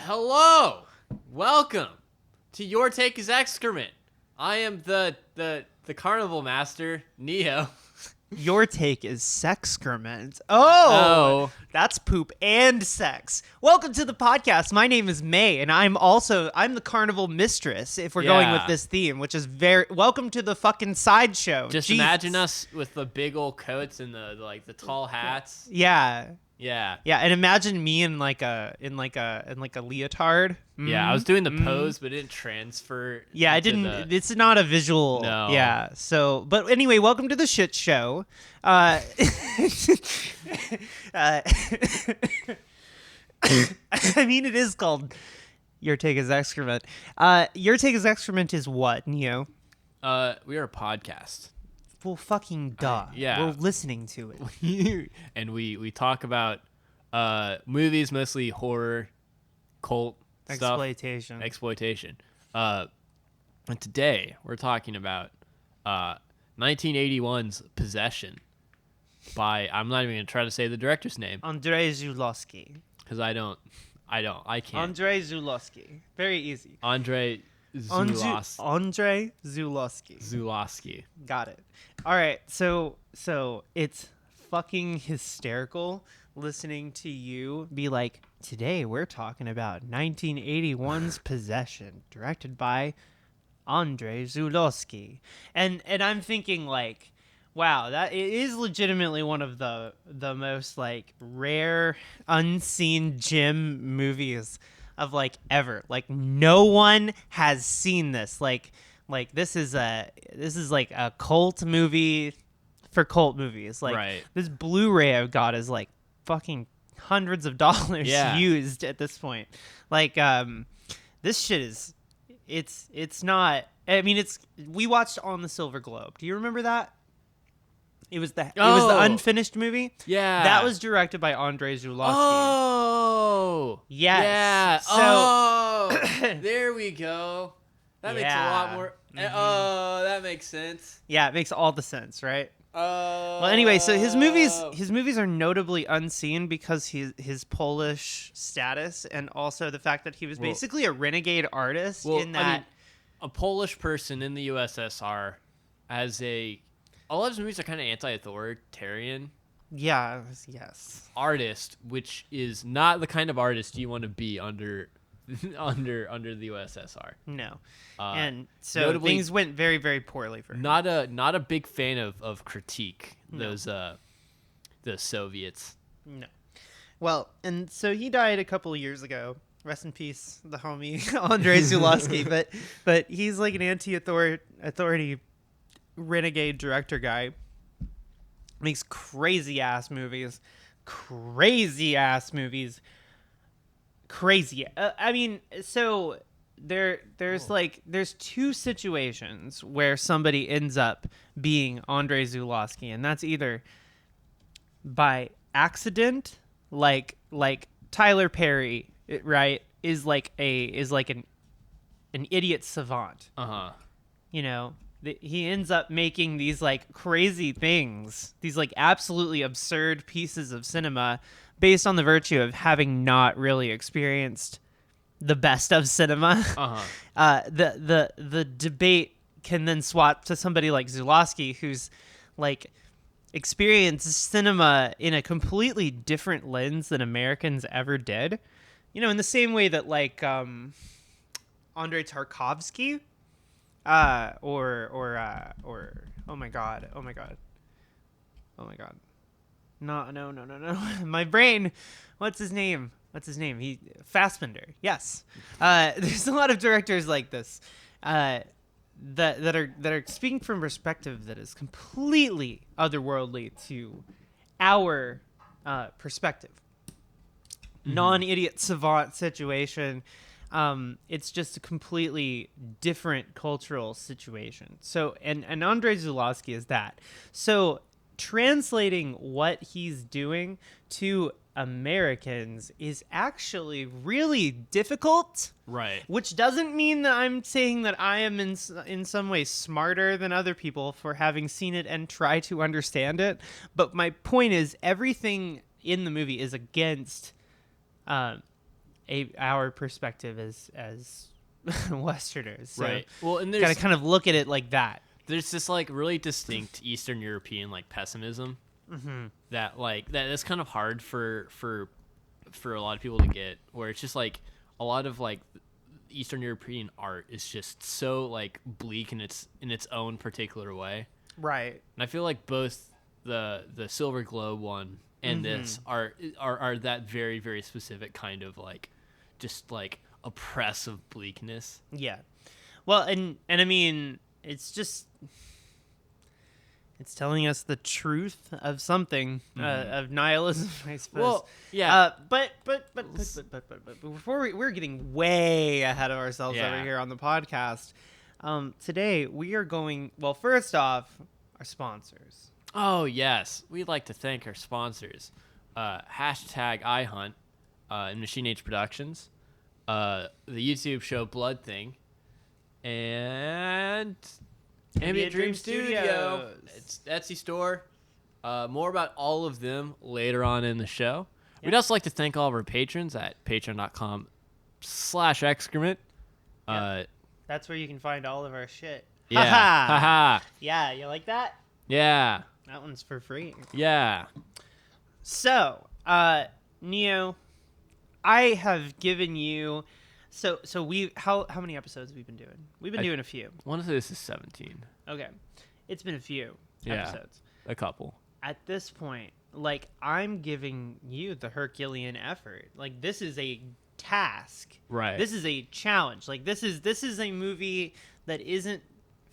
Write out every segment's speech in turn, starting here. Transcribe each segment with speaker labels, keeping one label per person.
Speaker 1: Hello, welcome to Your Take is Excrement. I am the carnival master, Neo.
Speaker 2: Your take is sexcrement. Oh, that's poop and sex. Welcome to the podcast. My name is May, and I'm the carnival mistress. If we're going with this theme, which is welcome to the fucking sideshow.
Speaker 1: Just
Speaker 2: Jesus.
Speaker 1: imagine us with the big old coats and the tall hats.
Speaker 2: Yeah.
Speaker 1: Yeah.
Speaker 2: Yeah, and imagine me in like a leotard.
Speaker 1: Yeah, I was doing the pose, but it didn't transfer.
Speaker 2: Yeah, it didn't. It's not a visual.
Speaker 1: No.
Speaker 2: Yeah. So, but anyway, welcome to the shit show. I mean, it is called Your Take is Excrement. Your Take is Excrement is what, Neo?
Speaker 1: We are a podcast.
Speaker 2: Well, fucking duh.
Speaker 1: Yeah.
Speaker 2: We're listening to it.
Speaker 1: And we talk about movies, mostly horror, cult stuff. Exploitation. And today we're talking about 1981's Possession by, I'm not even going to try to say the director's name.
Speaker 2: Andrzej Zulawski.
Speaker 1: Because I can't.
Speaker 2: Andrzej Zulawski. Very easy.
Speaker 1: Andrzej Zulawski.
Speaker 2: Got it. All right. So it's fucking hysterical listening to you be like, today we're talking about 1981's Possession, directed by Andrzej Zulawski. And I'm thinking like, wow, that it is legitimately one of the most like rare unseen gem movies of like ever. Like no one has seen this. Like this is like a cult movie for cult movies. Like
Speaker 1: right.
Speaker 2: This Blu-ray I've got is like fucking hundreds of dollars used at this point. Like this shit is it's not. I mean, we watched On the Silver Globe. Do you remember that? It was the unfinished movie.
Speaker 1: Yeah,
Speaker 2: that was directed by Andrzej Zulawski.
Speaker 1: Oh,
Speaker 2: yes.
Speaker 1: Yeah.
Speaker 2: So
Speaker 1: there we go. That makes a lot more. Mm-hmm. Oh, that makes sense.
Speaker 2: Yeah, it makes all the sense, right? Well, anyway, so his movies are notably unseen because his Polish status and also the fact that he was basically a renegade artist.
Speaker 1: A Polish person in the USSR has a lot of his movies are kind of anti-authoritarian.
Speaker 2: Yeah, yes.
Speaker 1: Artist, which is not the kind of artist you want to be under the USSR.
Speaker 2: No. And so things went very, very poorly for him.
Speaker 1: Not a big fan of critique. No. Those Soviets.
Speaker 2: No. Well, and so he died a couple of years ago. Rest in peace, the homie Andrzej Zulawski. but he's like an anti-authority renegade director guy. Makes crazy ass movies. Crazy. I mean, so there's two situations where somebody ends up being Andrzej Zulawski, and that's either by accident, like Tyler Perry, right, is like an idiot savant. You know, he ends up making these like crazy things, these like absolutely absurd pieces of cinema based on the virtue of having not really experienced the best of cinema. The debate can then swap to somebody like Zulawski, who's like experienced cinema in a completely different lens than Americans ever did. You know, in the same way that like Andrei Tarkovsky, or oh my god. No. My brain. What's his name? He Fassbender. Yes. There's a lot of directors like this that are speaking from perspective that is completely otherworldly to our perspective. Mm-hmm. Non-idiot savant situation. It's just a completely different cultural situation. So, and Andrzej Zulawski is that. So, translating what he's doing to Americans is actually really difficult.
Speaker 1: Right.
Speaker 2: Which doesn't mean that I'm saying that I am in some way smarter than other people for having seen it and try to understand it. But my point is, everything in the movie is against our perspective as Westerners. So
Speaker 1: Right. Well, and
Speaker 2: got to
Speaker 1: there's
Speaker 2: kind of look at it like that.
Speaker 1: there's this like really distinct Eastern European like pessimism that's kind of hard for a lot of people to get, where it's just like a lot of like Eastern European art is just so like bleak in its own particular way.
Speaker 2: Right.
Speaker 1: And I feel like both the Silver Globe one and this are that very, very specific kind of like just like oppressive bleakness.
Speaker 2: Yeah. Well, and I mean, it's telling us the truth of something, of nihilism, I suppose.
Speaker 1: Well, yeah.
Speaker 2: But before we're getting way ahead of ourselves
Speaker 1: Yeah.
Speaker 2: over here on the podcast. Today we are going. Well, first off, our sponsors.
Speaker 1: Oh yes, we'd like to thank our sponsors, hashtag iHunt, and Machine Age Productions, the YouTube show Blood Thing, and Ambient Dream Studio. It's Etsy store. More about all of them later on in the show. We'd also like to thank all of our patrons at patreon.com/excrement.
Speaker 2: That's where you can find all of our shit.
Speaker 1: Yeah. Haha.
Speaker 2: Yeah, you like that?
Speaker 1: Yeah.
Speaker 2: That one's for free.
Speaker 1: Yeah.
Speaker 2: So, Neo, I have given you. So we how many episodes have we been doing? We've been doing a few.
Speaker 1: One of this is 17.
Speaker 2: Okay, it's been a few
Speaker 1: Yeah.
Speaker 2: episodes.
Speaker 1: A couple.
Speaker 2: At this point, like, I'm giving you the Herculean effort. Like, this is a task.
Speaker 1: Right.
Speaker 2: This is a challenge. Like, this is a movie that isn't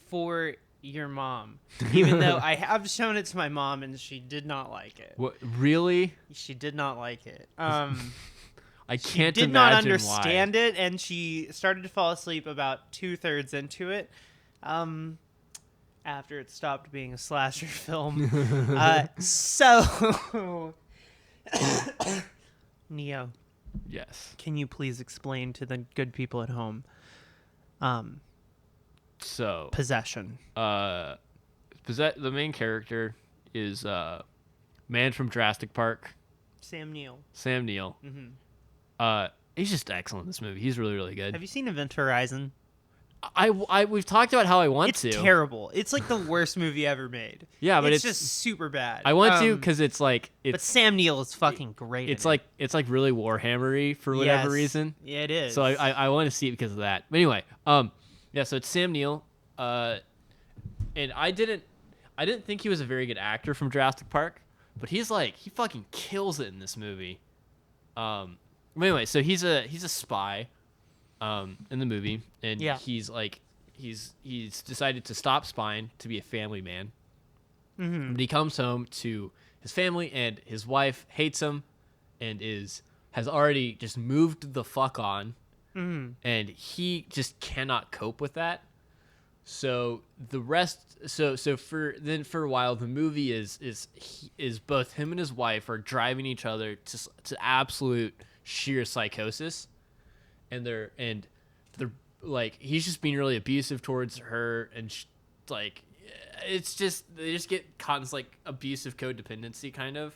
Speaker 2: for your mom. Even though I have shown it to my mom and she did not like it.
Speaker 1: What? Really?
Speaker 2: She did not like it.
Speaker 1: I
Speaker 2: She
Speaker 1: can't
Speaker 2: did not
Speaker 1: imagine
Speaker 2: understand it, and she started to fall asleep about 2/3 into it. After it stopped being a slasher film. So, Neo,
Speaker 1: Yes.
Speaker 2: can you please explain to the good people at home,
Speaker 1: So,
Speaker 2: possession?
Speaker 1: the main character is man from Jurassic Park,
Speaker 2: Sam Neill.
Speaker 1: Sam Neill. He's just excellent in this movie. He's really, really good.
Speaker 2: Have you seen Event Horizon?
Speaker 1: We've talked about how I want
Speaker 2: It's
Speaker 1: to.
Speaker 2: terrible. It's like the worst movie ever made.
Speaker 1: Yeah, but
Speaker 2: it's just super bad.
Speaker 1: I want to because it's like
Speaker 2: but Sam Neill is fucking great.
Speaker 1: it's
Speaker 2: in
Speaker 1: like really Warhammery for whatever
Speaker 2: Yes.
Speaker 1: reason.
Speaker 2: Yeah, it is.
Speaker 1: So I want to see it because of that. But anyway, yeah. So it's Sam Neill, and I didn't think he was a very good actor from Jurassic Park, but he fucking kills it in this movie. But anyway, so he's a spy, in the movie, and
Speaker 2: Yeah.
Speaker 1: he's decided to stop spying to be a family man. But he comes home to his family, and his wife hates him, and has already just moved the fuck on, and he just cannot cope with that. So the rest, so for a while, the movie is both him and his wife are driving each other to absolute sheer psychosis, and they're like, he's just being really abusive towards her, and like, it's just, they just get caught in this like abusive codependency kind of.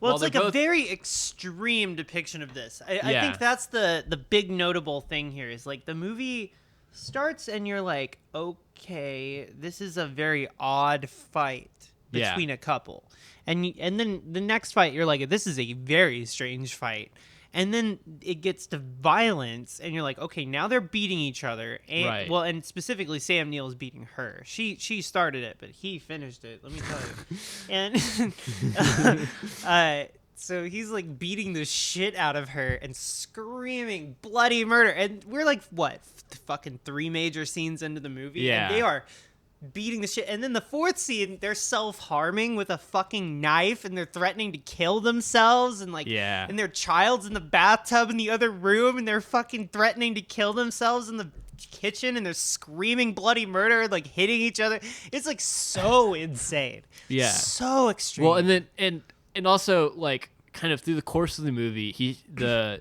Speaker 2: Well,
Speaker 1: While
Speaker 2: it's like
Speaker 1: they're
Speaker 2: a
Speaker 1: both-
Speaker 2: very extreme depiction of this. I
Speaker 1: Yeah.
Speaker 2: think that's the big notable thing here is, like, the movie starts and you're like, okay, this is a very odd fight
Speaker 1: Yeah.
Speaker 2: between a couple. And then the next fight, you're like, this is a very strange fight. And then it gets to violence, and you're like, okay, now they're beating each other. And,
Speaker 1: Right.
Speaker 2: Well, and specifically, Sam Neill is beating her. She started it, but he finished it. Let me tell you. And so he's like beating the shit out of her and screaming bloody murder. And we're like, what, fucking 3 major scenes into the movie?
Speaker 1: Yeah.
Speaker 2: And they are beating the shit. And then the 4th scene, they're self-harming with a fucking knife, and they're threatening to kill themselves, and like,
Speaker 1: Yeah.
Speaker 2: and their child's in the bathtub in the other room, and they're fucking threatening to kill themselves in the kitchen, and they're screaming bloody murder, like hitting each other. It's like so insane.
Speaker 1: Yeah.
Speaker 2: So extreme.
Speaker 1: Well, and then and also, like, kind of through the course of the movie,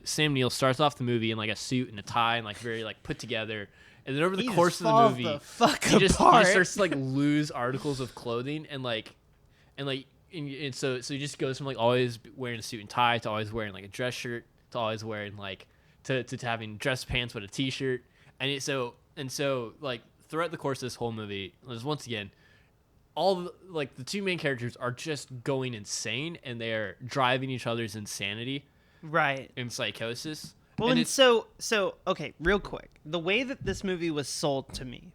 Speaker 1: Sam Neill starts off the movie in like a suit and a tie, and like very like put together. And then over the
Speaker 2: He
Speaker 1: course
Speaker 2: just
Speaker 1: of the
Speaker 2: falls
Speaker 1: movie,
Speaker 2: the fuck
Speaker 1: he just
Speaker 2: apart.
Speaker 1: starts to like lose articles of clothing, and so he just goes from like always wearing a suit and tie to always wearing like a dress shirt to always wearing like to having dress pants with a t-shirt, and so like throughout the course of this whole movie, once again, the two main characters are just going insane, and they are driving each other's insanity,
Speaker 2: right,
Speaker 1: and psychosis.
Speaker 2: Well, and so okay, real quick, the way that this movie was sold to me,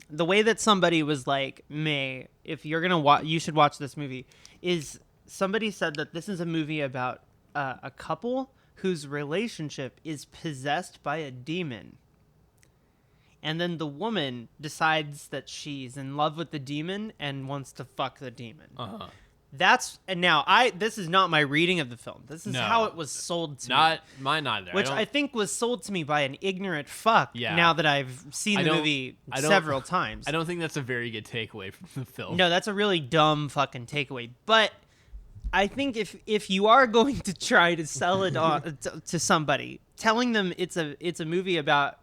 Speaker 2: the way that somebody was like, "May, if you're gonna watch, you should watch this movie," is somebody said that this is a movie about a couple whose relationship is possessed by a demon. And then the woman decides that she's in love with the demon and wants to fuck the demon.
Speaker 1: Uh-huh.
Speaker 2: This is not my reading of the film. This is how it was sold to me.
Speaker 1: Not mine either.
Speaker 2: Which I think was sold to me by an ignorant fuck.
Speaker 1: Yeah.
Speaker 2: Now that I've seen the movie several times.
Speaker 1: I don't think that's a very good takeaway from the film.
Speaker 2: No, that's a really dumb fucking takeaway. But I think if you are going to try to sell it on to somebody, telling them it's a movie about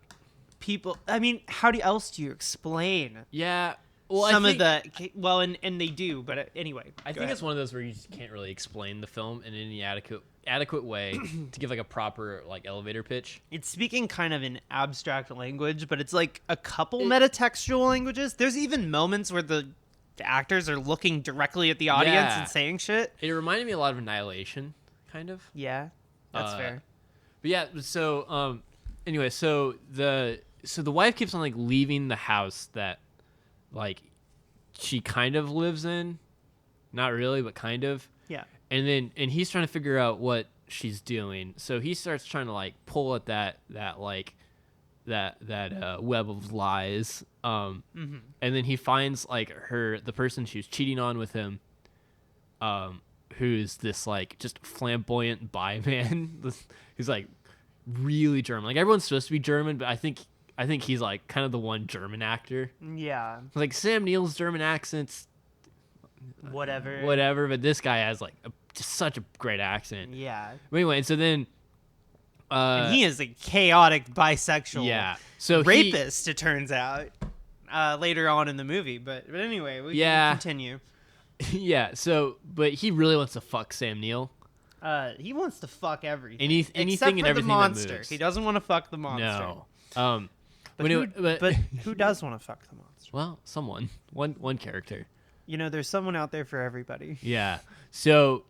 Speaker 2: people, I mean, how else do you explain?
Speaker 1: Yeah. Well,
Speaker 2: and they do, but anyway.
Speaker 1: I think it's one of those where you just can't really explain the film in any adequate way to give like a proper like elevator pitch.
Speaker 2: It's speaking kind of in abstract language, but it's like a couple metatextual languages. There's even moments where the actors are looking directly at the audience and saying shit.
Speaker 1: It reminded me a lot of Annihilation, kind of.
Speaker 2: Yeah, that's fair.
Speaker 1: But yeah, so anyway, so the wife keeps on like leaving the house that like she kind of lives in, not really, but kind of.
Speaker 2: Yeah.
Speaker 1: And he's trying to figure out what she's doing. So he starts trying to like pull at that web of lies. And then he finds like the person she was cheating on with him, who's this like just flamboyant bi man who's like really German. Like everyone's supposed to be German, but I think he's like kind of the one German actor.
Speaker 2: Yeah.
Speaker 1: Like Sam Neill's German accent's
Speaker 2: whatever,
Speaker 1: but this guy has like just such a great accent.
Speaker 2: Yeah.
Speaker 1: But anyway, and so then
Speaker 2: and he is a chaotic bisexual rapist, it turns out, later on in the movie. But anyway, we can continue.
Speaker 1: Yeah, but he really wants to fuck Sam Neill.
Speaker 2: He wants to fuck everything.
Speaker 1: Anything
Speaker 2: except
Speaker 1: and
Speaker 2: for
Speaker 1: everything
Speaker 2: the monster.
Speaker 1: that moves.
Speaker 2: He doesn't want to fuck the monster.
Speaker 1: No.
Speaker 2: But who does want to fuck the monster?
Speaker 1: Well, someone. One character.
Speaker 2: You know, there's someone out there for everybody.
Speaker 1: Yeah. So,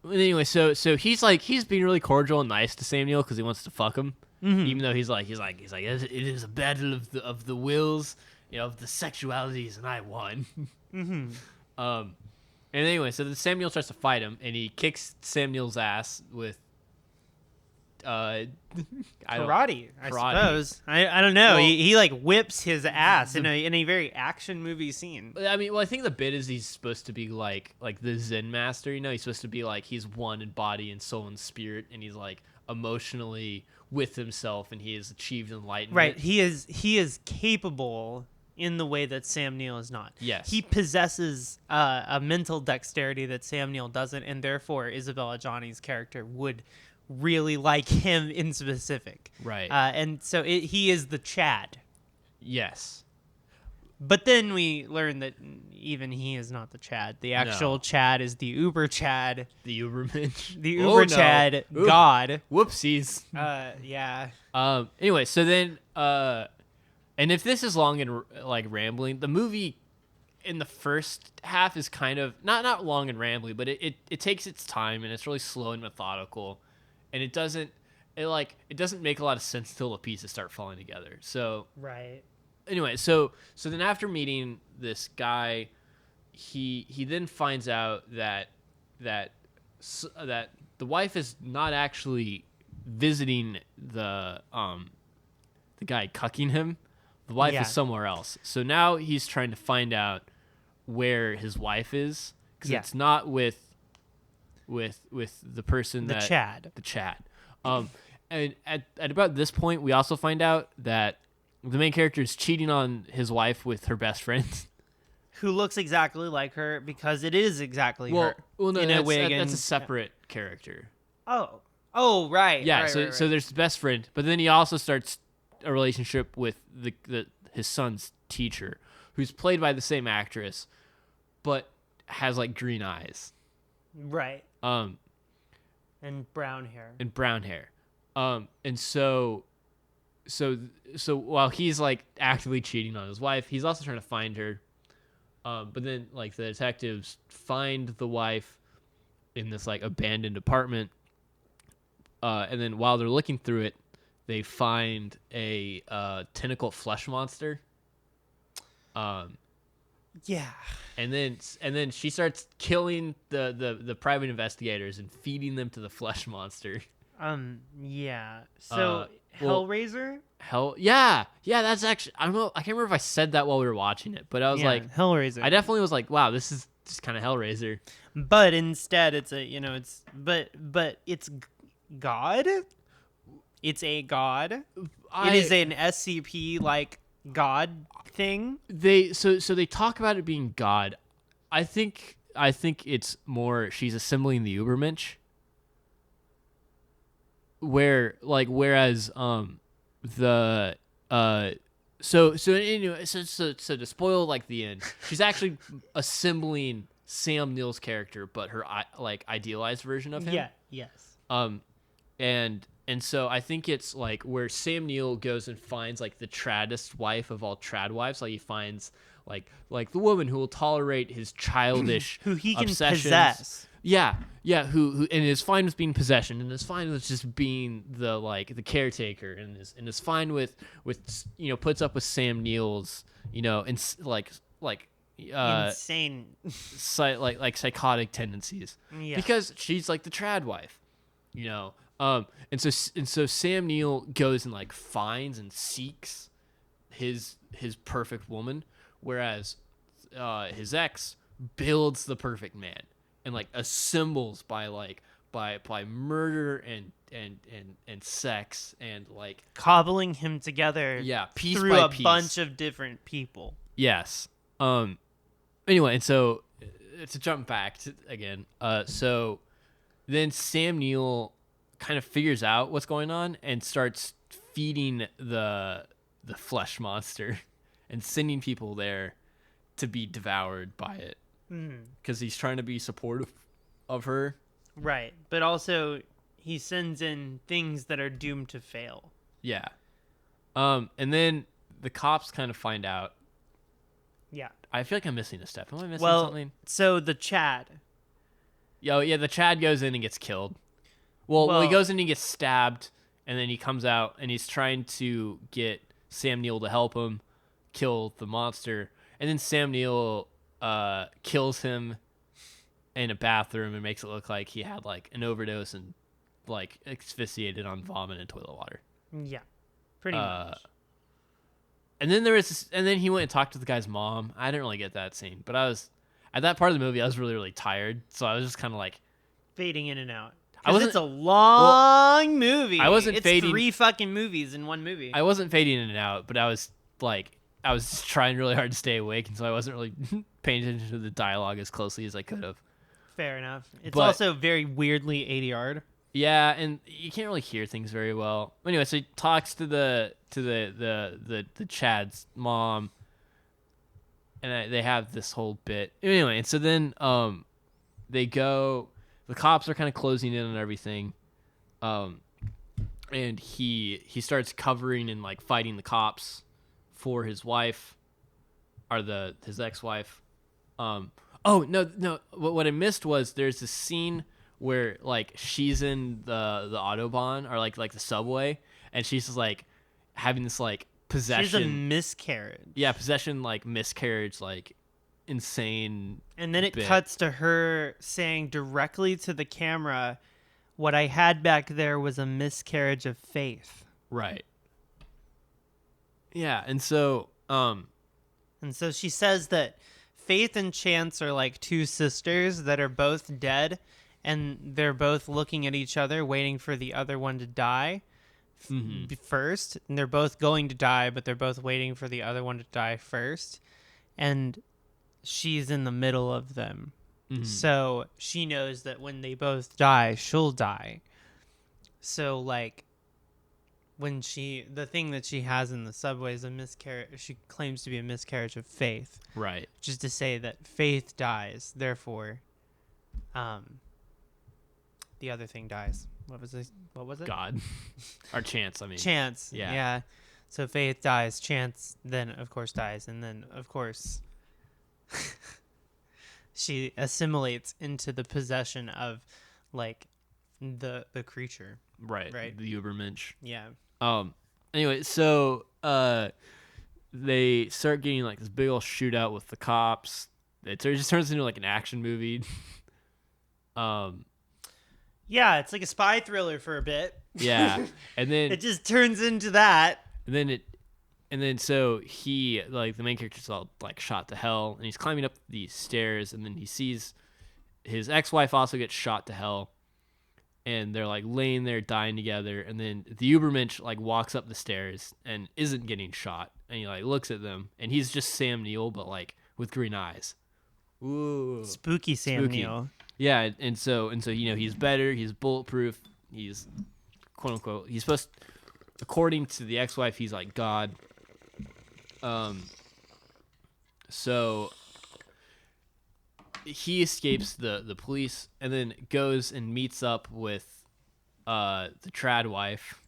Speaker 1: anyway, so he's being really cordial and nice to Sam Neill because he wants to fuck him, even though he's like it is a battle of the wills, of the sexualities, and I won. And anyway, so then Sam Neill tries to fight him, and he kicks Sam Neill's ass with
Speaker 2: karate, I suppose. I don't know. Well, he like whips his ass in a very action movie scene.
Speaker 1: I mean, well, I think the bit is he's supposed to be like the Zen master. He's supposed to be like he's one in body and soul and spirit, and he's like emotionally with himself, and he has achieved enlightenment.
Speaker 2: Right. He is capable in the way that Sam Neill is not.
Speaker 1: Yes.
Speaker 2: He possesses a mental dexterity that Sam Neill doesn't, and therefore Isabella Adjani's character would really like him in specific.
Speaker 1: Right.
Speaker 2: And so he is the Chad.
Speaker 1: Yes.
Speaker 2: But then we learn that even he is not the Chad. The actual Chad is the Uber Chad.
Speaker 1: The Ubermensch.
Speaker 2: The Uber Chad God.
Speaker 1: Whoopsies.
Speaker 2: Yeah.
Speaker 1: Anyway, so then and if this is long and like rambling, the movie in the first half is kind of not long and rambly, but it takes its time, and it's really slow and methodical, and it doesn't make a lot of sense until the pieces start falling together. So
Speaker 2: right.
Speaker 1: Anyway, so then after meeting this guy, he then finds out that the wife is not actually visiting the guy cucking him. The wife is somewhere else. So now he's trying to find out where his wife is, because it's not with the person
Speaker 2: the Chad.
Speaker 1: The Chad. And at about this point, we also find out that the main character is cheating on his wife with her best friend,
Speaker 2: who looks exactly like her, because it is exactly her.
Speaker 1: Well, no, that's a separate character.
Speaker 2: Oh, right.
Speaker 1: Yeah.
Speaker 2: Right,
Speaker 1: so there's the best friend, but then he also starts a relationship with his son's teacher, who's played by the same actress, but has like green eyes.
Speaker 2: Right. And brown hair.
Speaker 1: And so so while he's like actively cheating on his wife, he's also trying to find her. But then like the detectives find the wife in this like abandoned apartment. And then while they're looking through it, they find a tentacle flesh monster.
Speaker 2: Yeah.
Speaker 1: And then she starts killing the private investigators and feeding them to the flesh monster.
Speaker 2: Yeah. So Hellraiser?
Speaker 1: Yeah, that's actually, I don't know, I can't remember if I said that while we were watching it, but I was like,
Speaker 2: Hellraiser.
Speaker 1: I definitely was like, wow, this is just kind of Hellraiser.
Speaker 2: But instead, it's but it's God. It's a god. It is an SCP like god thing.
Speaker 1: They they talk about it being God. I think it's more she's assembling the Ubermensch. Whereas the so anyway, so to spoil like the end, she's actually assembling Sam Neill's character, but her like idealized version of him.
Speaker 2: Yeah. Yes.
Speaker 1: And so I think it's like where Sam Neill goes and finds like the traddest wife of all trad wives. Like he finds like the woman who will tolerate his childish
Speaker 2: who he can
Speaker 1: obsessions.
Speaker 2: possess.
Speaker 1: Yeah, who and is fine with being possession, and is fine with just being the caretaker, and is fine with puts up with Sam Neill's and
Speaker 2: insane
Speaker 1: psychotic tendencies.
Speaker 2: Yeah.
Speaker 1: Because she's like the trad wife, and so Sam Neill goes and like finds and seeks his perfect woman, whereas his ex builds the perfect man and like assembles by murder and sex and like
Speaker 2: cobbling him together.
Speaker 1: Yeah, piece
Speaker 2: through
Speaker 1: by
Speaker 2: a
Speaker 1: piece.
Speaker 2: bunch of different people.
Speaker 1: Yes. Anyway, and so to jump back to again, so then Sam Neill kind of figures out what's going on and starts feeding the flesh monster and sending people there to be devoured by it because he's trying to be supportive of her.
Speaker 2: Right, but also he sends in things that are doomed to fail.
Speaker 1: Yeah. And then the cops kind of find out.
Speaker 2: Yeah.
Speaker 1: I feel like I'm missing a step. Am I missing something?
Speaker 2: So the Chad.
Speaker 1: Yeah, the Chad goes in and gets killed. Well, he goes in and gets stabbed, and then he comes out, and he's trying to get Sam Neill to help him kill the monster. And then Sam Neill kills him in a bathroom and makes it look like he had, like, an overdose and, like, asphyxiated on vomit and toilet water.
Speaker 2: Yeah, pretty much.
Speaker 1: And then and then he went and talked to the guy's mom. I didn't really get that scene, but at that part of the movie, I was really, really tired, so I was just kind of like
Speaker 2: fading in and out.
Speaker 1: It's
Speaker 2: a long movie.
Speaker 1: It's fading.
Speaker 2: 3 fucking movies in one movie.
Speaker 1: I wasn't fading in and out, but I was just trying really hard to stay awake, and so I wasn't really paying attention to the dialogue as closely as I could have.
Speaker 2: Fair enough. It's also very weirdly ADR'd.
Speaker 1: Yeah, and you can't really hear things very well. Anyway, so he talks to the Chad's mom, and they have this whole bit. Anyway, and so then they go. The cops are kind of closing in on everything, and he starts covering and like fighting the cops for his wife, or his ex-wife. Oh no! What I missed was there's this scene where like she's in the Autobahn or like the subway, and she's just like having this like possession.
Speaker 2: She's a miscarriage.
Speaker 1: Yeah, possession like miscarriage like insane.
Speaker 2: And then it cuts to her saying directly to the camera, "What I had back there was a miscarriage of faith."
Speaker 1: Right. Yeah, and so
Speaker 2: she says that Faith and Chance are like 2 sisters that are both dead. And they're both looking at each other, waiting for the other one to die first. And they're both going to die, but they're both waiting for the other one to die first. And she's in the middle of them. Mm-hmm. So she knows that when they both die, she'll die. So, like, when the thing that she has in the subway is a miscarriage, she claims to be a miscarriage of faith.
Speaker 1: Right.
Speaker 2: Which is to say that Faith dies, therefore, the other thing dies. What was it? What was it?
Speaker 1: God. Or chance, I mean.
Speaker 2: Chance.
Speaker 1: Yeah.
Speaker 2: Yeah. So Faith dies. Chance then, of course, dies. And then, of course, she assimilates into the possession of, like, the creature.
Speaker 1: Right.
Speaker 2: Right.
Speaker 1: The Ubermensch.
Speaker 2: Yeah.
Speaker 1: Anyway, so they start getting like this big old shootout with the cops. It just turns into like an action movie.
Speaker 2: Yeah, it's like a spy thriller for a bit.
Speaker 1: Yeah. And then
Speaker 2: It just turns into that.
Speaker 1: and then so he, like, the main character's all like shot to hell, and he's climbing up these stairs, and then he sees his ex-wife also get shot to hell, and they're like laying there dying together, and then the Ubermensch like walks up the stairs and isn't getting shot, and he like looks at them, and he's just Sam Neill but like with green eyes. Ooh.
Speaker 2: Spooky Sam
Speaker 1: Spooky.
Speaker 2: Neill.
Speaker 1: Yeah, and so he's better, he's bulletproof, he's quote unquote, he's supposed, according to the ex-wife, he's like God. So he escapes the police and then goes and meets up with the trad wife.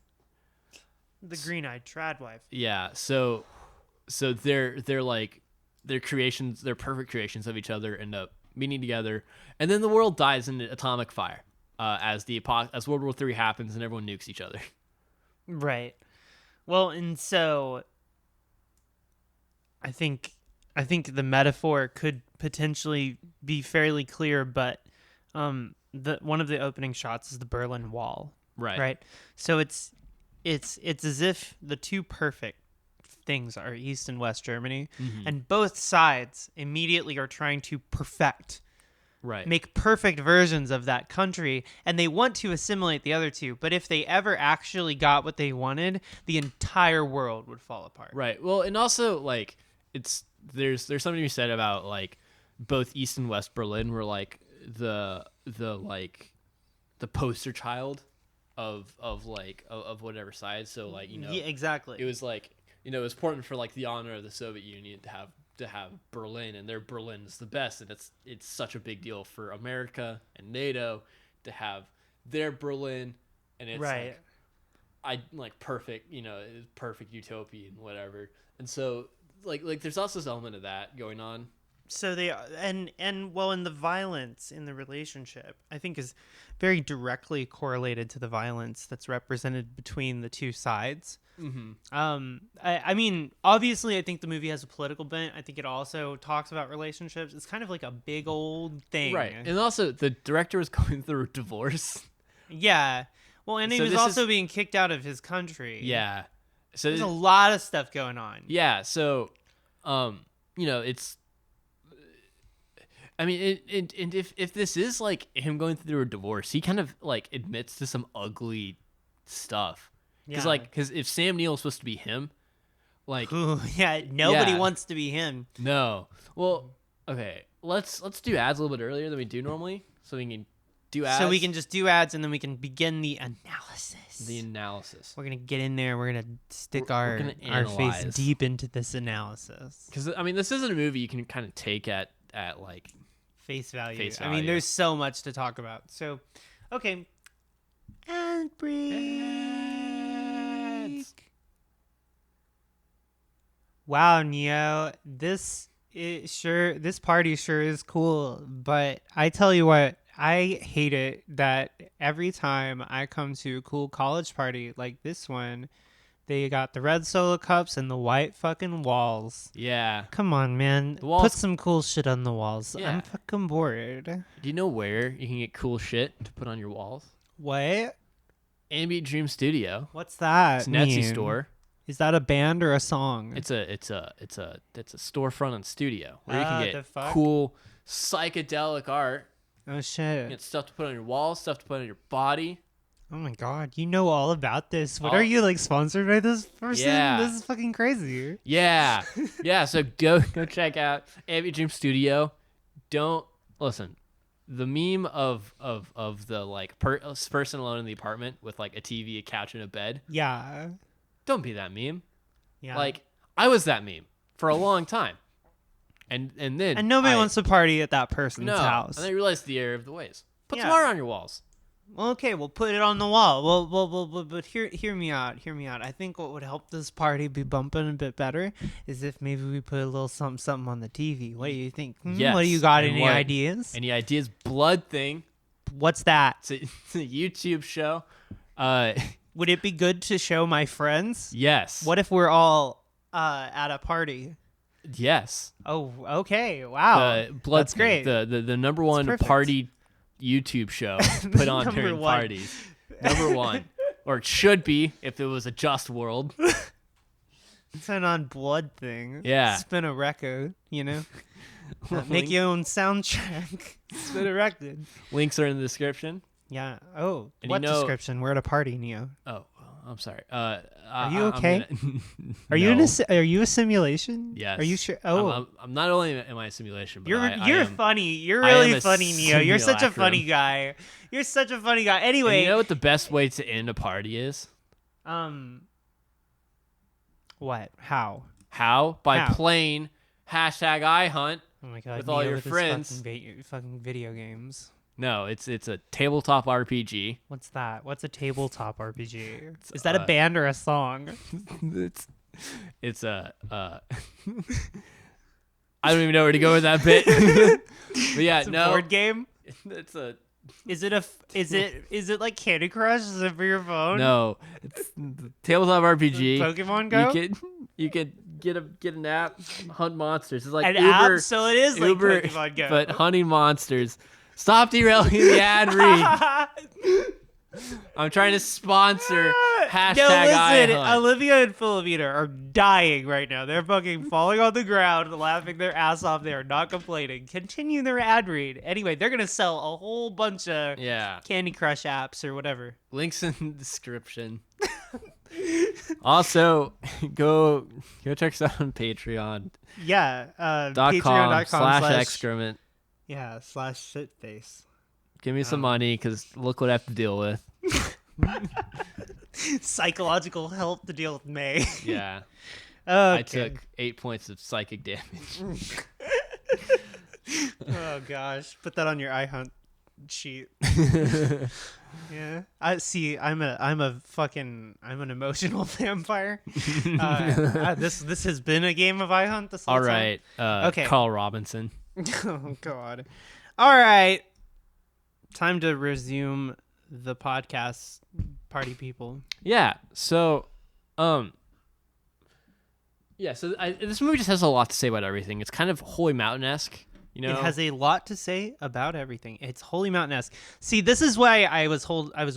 Speaker 2: The green-eyed trad wife.
Speaker 1: Yeah, so they're like their creations, their perfect creations of each other end up meeting together, and then the world dies in atomic fire as World War III happens and everyone nukes each other.
Speaker 2: Right. Well, and so I think the metaphor could potentially be fairly clear, but one of the opening shots is the Berlin Wall.
Speaker 1: Right.
Speaker 2: Right. So it's as if the two perfect things are East and West Germany, and both sides immediately are trying to perfect.
Speaker 1: Right.
Speaker 2: Make perfect versions of that country, and they want to assimilate the other two, but if they ever actually got what they wanted, the entire world would fall apart.
Speaker 1: Right. Well, and also like there's something to be said about like both East and West Berlin were like the poster child of whatever side. So like, you know,
Speaker 2: Yeah, exactly.
Speaker 1: it was like, you know, it was important for like the honor of the Soviet Union to have Berlin, and their Berlin is the best, and it's such a big deal for America and NATO to have their Berlin, and it's
Speaker 2: right.
Speaker 1: like perfect, you know, it's perfect utopia and whatever. And so like there's also this element of that going on.
Speaker 2: So they and well, and the violence in the relationship, I think, is very directly correlated to the violence that's represented between the two sides. I mean, obviously, I think the movie has a political bent. I think it also talks about relationships. It's kind of like a big old thing,
Speaker 1: Right? And also, the director was going through a divorce.
Speaker 2: Yeah. Well, and he was also being kicked out of his country.
Speaker 1: Yeah. So
Speaker 2: there's a lot of stuff going on.
Speaker 1: Yeah. So, you know, it's. I mean, and if this is like him going through a divorce, he kind of like admits to some ugly stuff. Because if Sam Neill is supposed to be him, like,
Speaker 2: ooh, yeah, nobody wants to be him.
Speaker 1: No. Well, okay, let's do ads a little bit earlier than we do normally, so we can do ads.
Speaker 2: So we can just do ads, and then we can begin the analysis. We're gonna get in there. We're gonna stick our face deep into this analysis.
Speaker 1: Because I mean, this isn't a movie you can kind of take at like
Speaker 2: face value. I mean, there's so much to talk about. So, okay, and break. Wow, Neo, this party sure is cool, but I tell you what, I hate it that every time I come to a cool college party like this one, they got the red solo cups and the white fucking walls.
Speaker 1: Yeah.
Speaker 2: Come on, man. Put some cool shit on the walls. Yeah. I'm fucking bored.
Speaker 1: Do you know where you can get cool shit to put on your walls?
Speaker 2: What?
Speaker 1: Ambient Dream Studio.
Speaker 2: What's that?
Speaker 1: It's an Etsy store.
Speaker 2: Is that a band or a song?
Speaker 1: It's a storefront and studio where you can get cool psychedelic art.
Speaker 2: Oh shit!
Speaker 1: You get stuff to put on your walls, stuff to put on your body.
Speaker 2: Oh my god, you know all about this. What are you, like, sponsored by this person?
Speaker 1: Yeah.
Speaker 2: This is fucking crazy.
Speaker 1: Yeah. Yeah, so go check out Ambient Dream Studio. Don't listen. The meme of the like person alone in the apartment with like a TV, a couch, and a bed.
Speaker 2: Yeah.
Speaker 1: Don't be that meme.
Speaker 2: Yeah.
Speaker 1: Like, I was that meme for a long time. And then
Speaker 2: nobody wants to party at that person's house.
Speaker 1: And I realized the error of the ways. Put some art on your walls.
Speaker 2: Okay, we'll put it on the wall. But hear me out. Hear me out. I think what would help this party be bumping a bit better is if maybe we put a little something on the TV. What do you think?
Speaker 1: Yes.
Speaker 2: What do you got?
Speaker 1: And
Speaker 2: Any ideas?
Speaker 1: Any ideas? Blood thing.
Speaker 2: What's that?
Speaker 1: It's a YouTube show.
Speaker 2: Would it be good to show my friends?
Speaker 1: Yes.
Speaker 2: What if we're all at a party?
Speaker 1: Yes.
Speaker 2: Oh, okay. Wow.
Speaker 1: Blood
Speaker 2: That's great.
Speaker 1: The number one
Speaker 2: perfect.
Speaker 1: party YouTube show put on
Speaker 2: Number
Speaker 1: during
Speaker 2: one.
Speaker 1: parties. Number one. Or it should be if it was a just world.
Speaker 2: Turn on blood thing.
Speaker 1: Yeah.
Speaker 2: Spin a record, you know? Make your own soundtrack. Spin a record.
Speaker 1: Links are in the description.
Speaker 2: Yeah. Oh,
Speaker 1: And
Speaker 2: what
Speaker 1: you know-
Speaker 2: description? We're at a party, Neo.
Speaker 1: Oh, I'm sorry.
Speaker 2: Are you okay? Are you
Speaker 1: No.
Speaker 2: Are you a simulation?
Speaker 1: Yes.
Speaker 2: Are you sure? Oh,
Speaker 1: I'm not only am I a simulation, but
Speaker 2: you're
Speaker 1: I
Speaker 2: you're
Speaker 1: am,
Speaker 2: funny. You're
Speaker 1: I am
Speaker 2: really
Speaker 1: a
Speaker 2: funny, Neo. You're such a
Speaker 1: simulacrum.
Speaker 2: funny guy. You're such a funny guy.
Speaker 1: And
Speaker 2: Anyway,
Speaker 1: you know what the best way to end a party is?
Speaker 2: what? How?
Speaker 1: How? By
Speaker 2: How?
Speaker 1: playing #iHunt.
Speaker 2: Oh my god!
Speaker 1: With all
Speaker 2: Neo
Speaker 1: your
Speaker 2: with his
Speaker 1: friends.
Speaker 2: fucking video games.
Speaker 1: No, it's a tabletop RPG.
Speaker 2: What's that? What's a tabletop RPG? Is that a band or a song?
Speaker 1: It's a I don't even know where to go with that bit. But yeah,
Speaker 2: It's a
Speaker 1: no.
Speaker 2: board game.
Speaker 1: It's a
Speaker 2: Is it like Candy Crush? Is it for your phone?
Speaker 1: no. It's the tabletop RPG.
Speaker 2: Pokemon Go.
Speaker 1: You could get an app, hunt monsters. It's like
Speaker 2: An
Speaker 1: Uber,
Speaker 2: app, so it is like
Speaker 1: Uber,
Speaker 2: Pokemon Go.
Speaker 1: but hunting monsters. Stop derailing the ad read. I'm trying to sponsor #iHunt.
Speaker 2: No, listen, Olivia and Philomena are dying right now. They're fucking falling on the ground, laughing their ass off. They are not complaining. Continue their ad read. Anyway, they're gonna sell a whole bunch of
Speaker 1: Yeah.
Speaker 2: Candy Crush apps or whatever.
Speaker 1: Links in the description. Also, go check us out on Patreon.com
Speaker 2: Yeah, patreon.com//excrement. yeah /shitface.
Speaker 1: Give me some money because look what I have to deal with.
Speaker 2: Psychological help to deal with May.
Speaker 1: Yeah.
Speaker 2: Okay.
Speaker 1: I took 8 points of psychic damage.
Speaker 2: Oh gosh, put that on your iHunt sheet. Yeah, I'm an emotional vampire. This has been a game of iHunt this whole
Speaker 1: All
Speaker 2: time.
Speaker 1: right.
Speaker 2: Okay.
Speaker 1: Carl Robinson.
Speaker 2: Oh god. All right. Time to resume the podcast, party people.
Speaker 1: Yeah. So, this movie just has a lot to say about everything. It's kind of Holy Mountain-esque, you know.
Speaker 2: It has a lot to say about everything. It's Holy Mountain-esque. See, this is why I was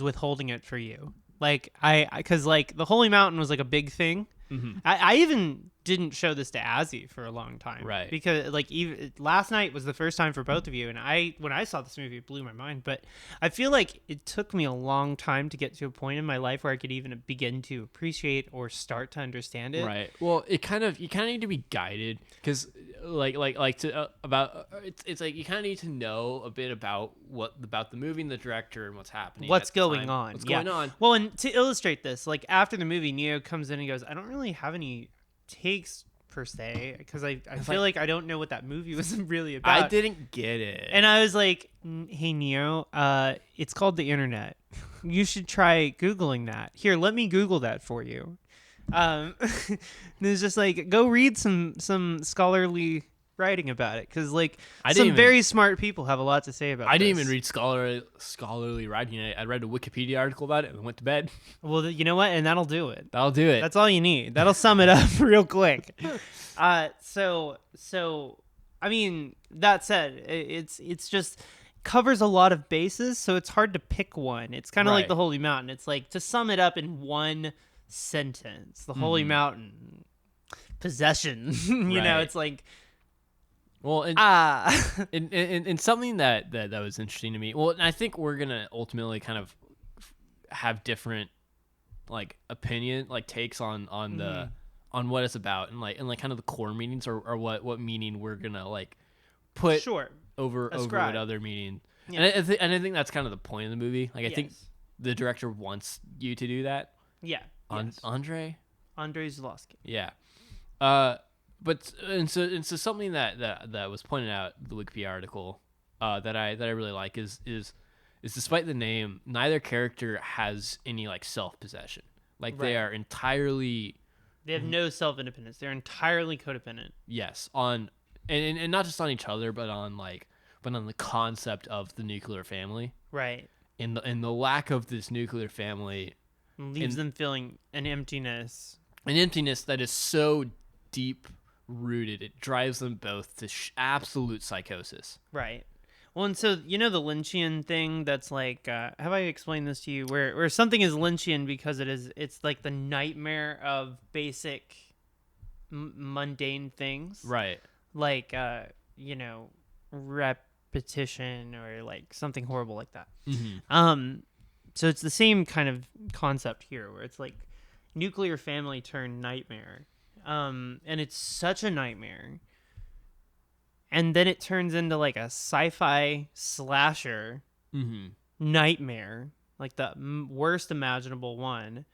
Speaker 2: withholding it for you. Like because like the Holy Mountain was like a big thing.
Speaker 1: Mm-hmm.
Speaker 2: I even didn't show this to Azzy for a long time,
Speaker 1: Right?
Speaker 2: Because like even last night was the first time for both of you, and when I saw this movie, it blew my mind. But I feel like it took me a long time to get to a point in my life where I could even begin to appreciate or start to understand it.
Speaker 1: Right. Well, you kind of need to be guided because, it's like you kind of need to know a bit about the movie and the director and what's happening.
Speaker 2: What's
Speaker 1: at the
Speaker 2: going
Speaker 1: time.
Speaker 2: on?
Speaker 1: What's
Speaker 2: Yeah.
Speaker 1: going on?
Speaker 2: Well, and to illustrate this, like after the movie, Neo comes in and goes, "I don't really have any takes per se because I feel like I don't know what that movie was really about."
Speaker 1: I didn't get it.
Speaker 2: And I was like, "Hey Neo, it's called the internet. You should try Googling that. Here, let me Google that for you." And it's just like, go read some scholarly writing about it because like very smart people have a lot to say about it.
Speaker 1: I didn't even read scholarly writing. I read a Wikipedia article about it and went to bed.
Speaker 2: Well, you know what? And that'll do it.
Speaker 1: That'll do it.
Speaker 2: That's all you need. That'll sum it up real quick. So I mean, that said, it's just covers a lot of bases, so it's hard to pick one. It's kind of like
Speaker 1: Right.
Speaker 2: the Holy Mountain. It's like to sum it up in one sentence. The Holy Mountain possession. You know,
Speaker 1: Right.
Speaker 2: it's like
Speaker 1: well, and something that was interesting to me. Well, and I think we're gonna ultimately kind of have different like opinion, like takes on the on what it's about and like kind of the core meanings or what meaning we're gonna like put
Speaker 2: sure.
Speaker 1: over
Speaker 2: Ascribe.
Speaker 1: what other meaning.
Speaker 2: Yeah.
Speaker 1: And I think that's kind of the point of the movie. Like I think
Speaker 2: Yes.
Speaker 1: the director wants you to do that.
Speaker 2: Yeah. Yes.
Speaker 1: Andrei
Speaker 2: Zulawski.
Speaker 1: Yeah. But so something that was pointed out in the Wikipedia article that I really like is is despite the name, neither character has any like self-possession. Like they are entirely.
Speaker 2: They have no self-independence. They're entirely codependent.
Speaker 1: Yes, on and not just on each other, but on the concept of the nuclear family.
Speaker 2: Right.
Speaker 1: And the lack of this nuclear family
Speaker 2: leaves them feeling an emptiness.
Speaker 1: An emptiness that is so deep rooted, it drives them both to absolute psychosis.
Speaker 2: Right. Well, and so, you know, the Lynchian thing that's like, have I explained this to you? Where something is Lynchian because it's like the nightmare of basic mundane things.
Speaker 1: Right.
Speaker 2: Like, you know, repetition or like something horrible like that.
Speaker 1: Mm-hmm.
Speaker 2: So it's the same kind of concept here where it's like nuclear family turned nightmare. And it's such a nightmare. And then it turns into like a sci-fi slasher nightmare, like the worst imaginable one.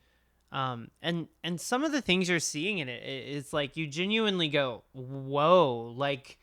Speaker 2: And some of the things you're seeing in it, it's like you genuinely go, whoa, like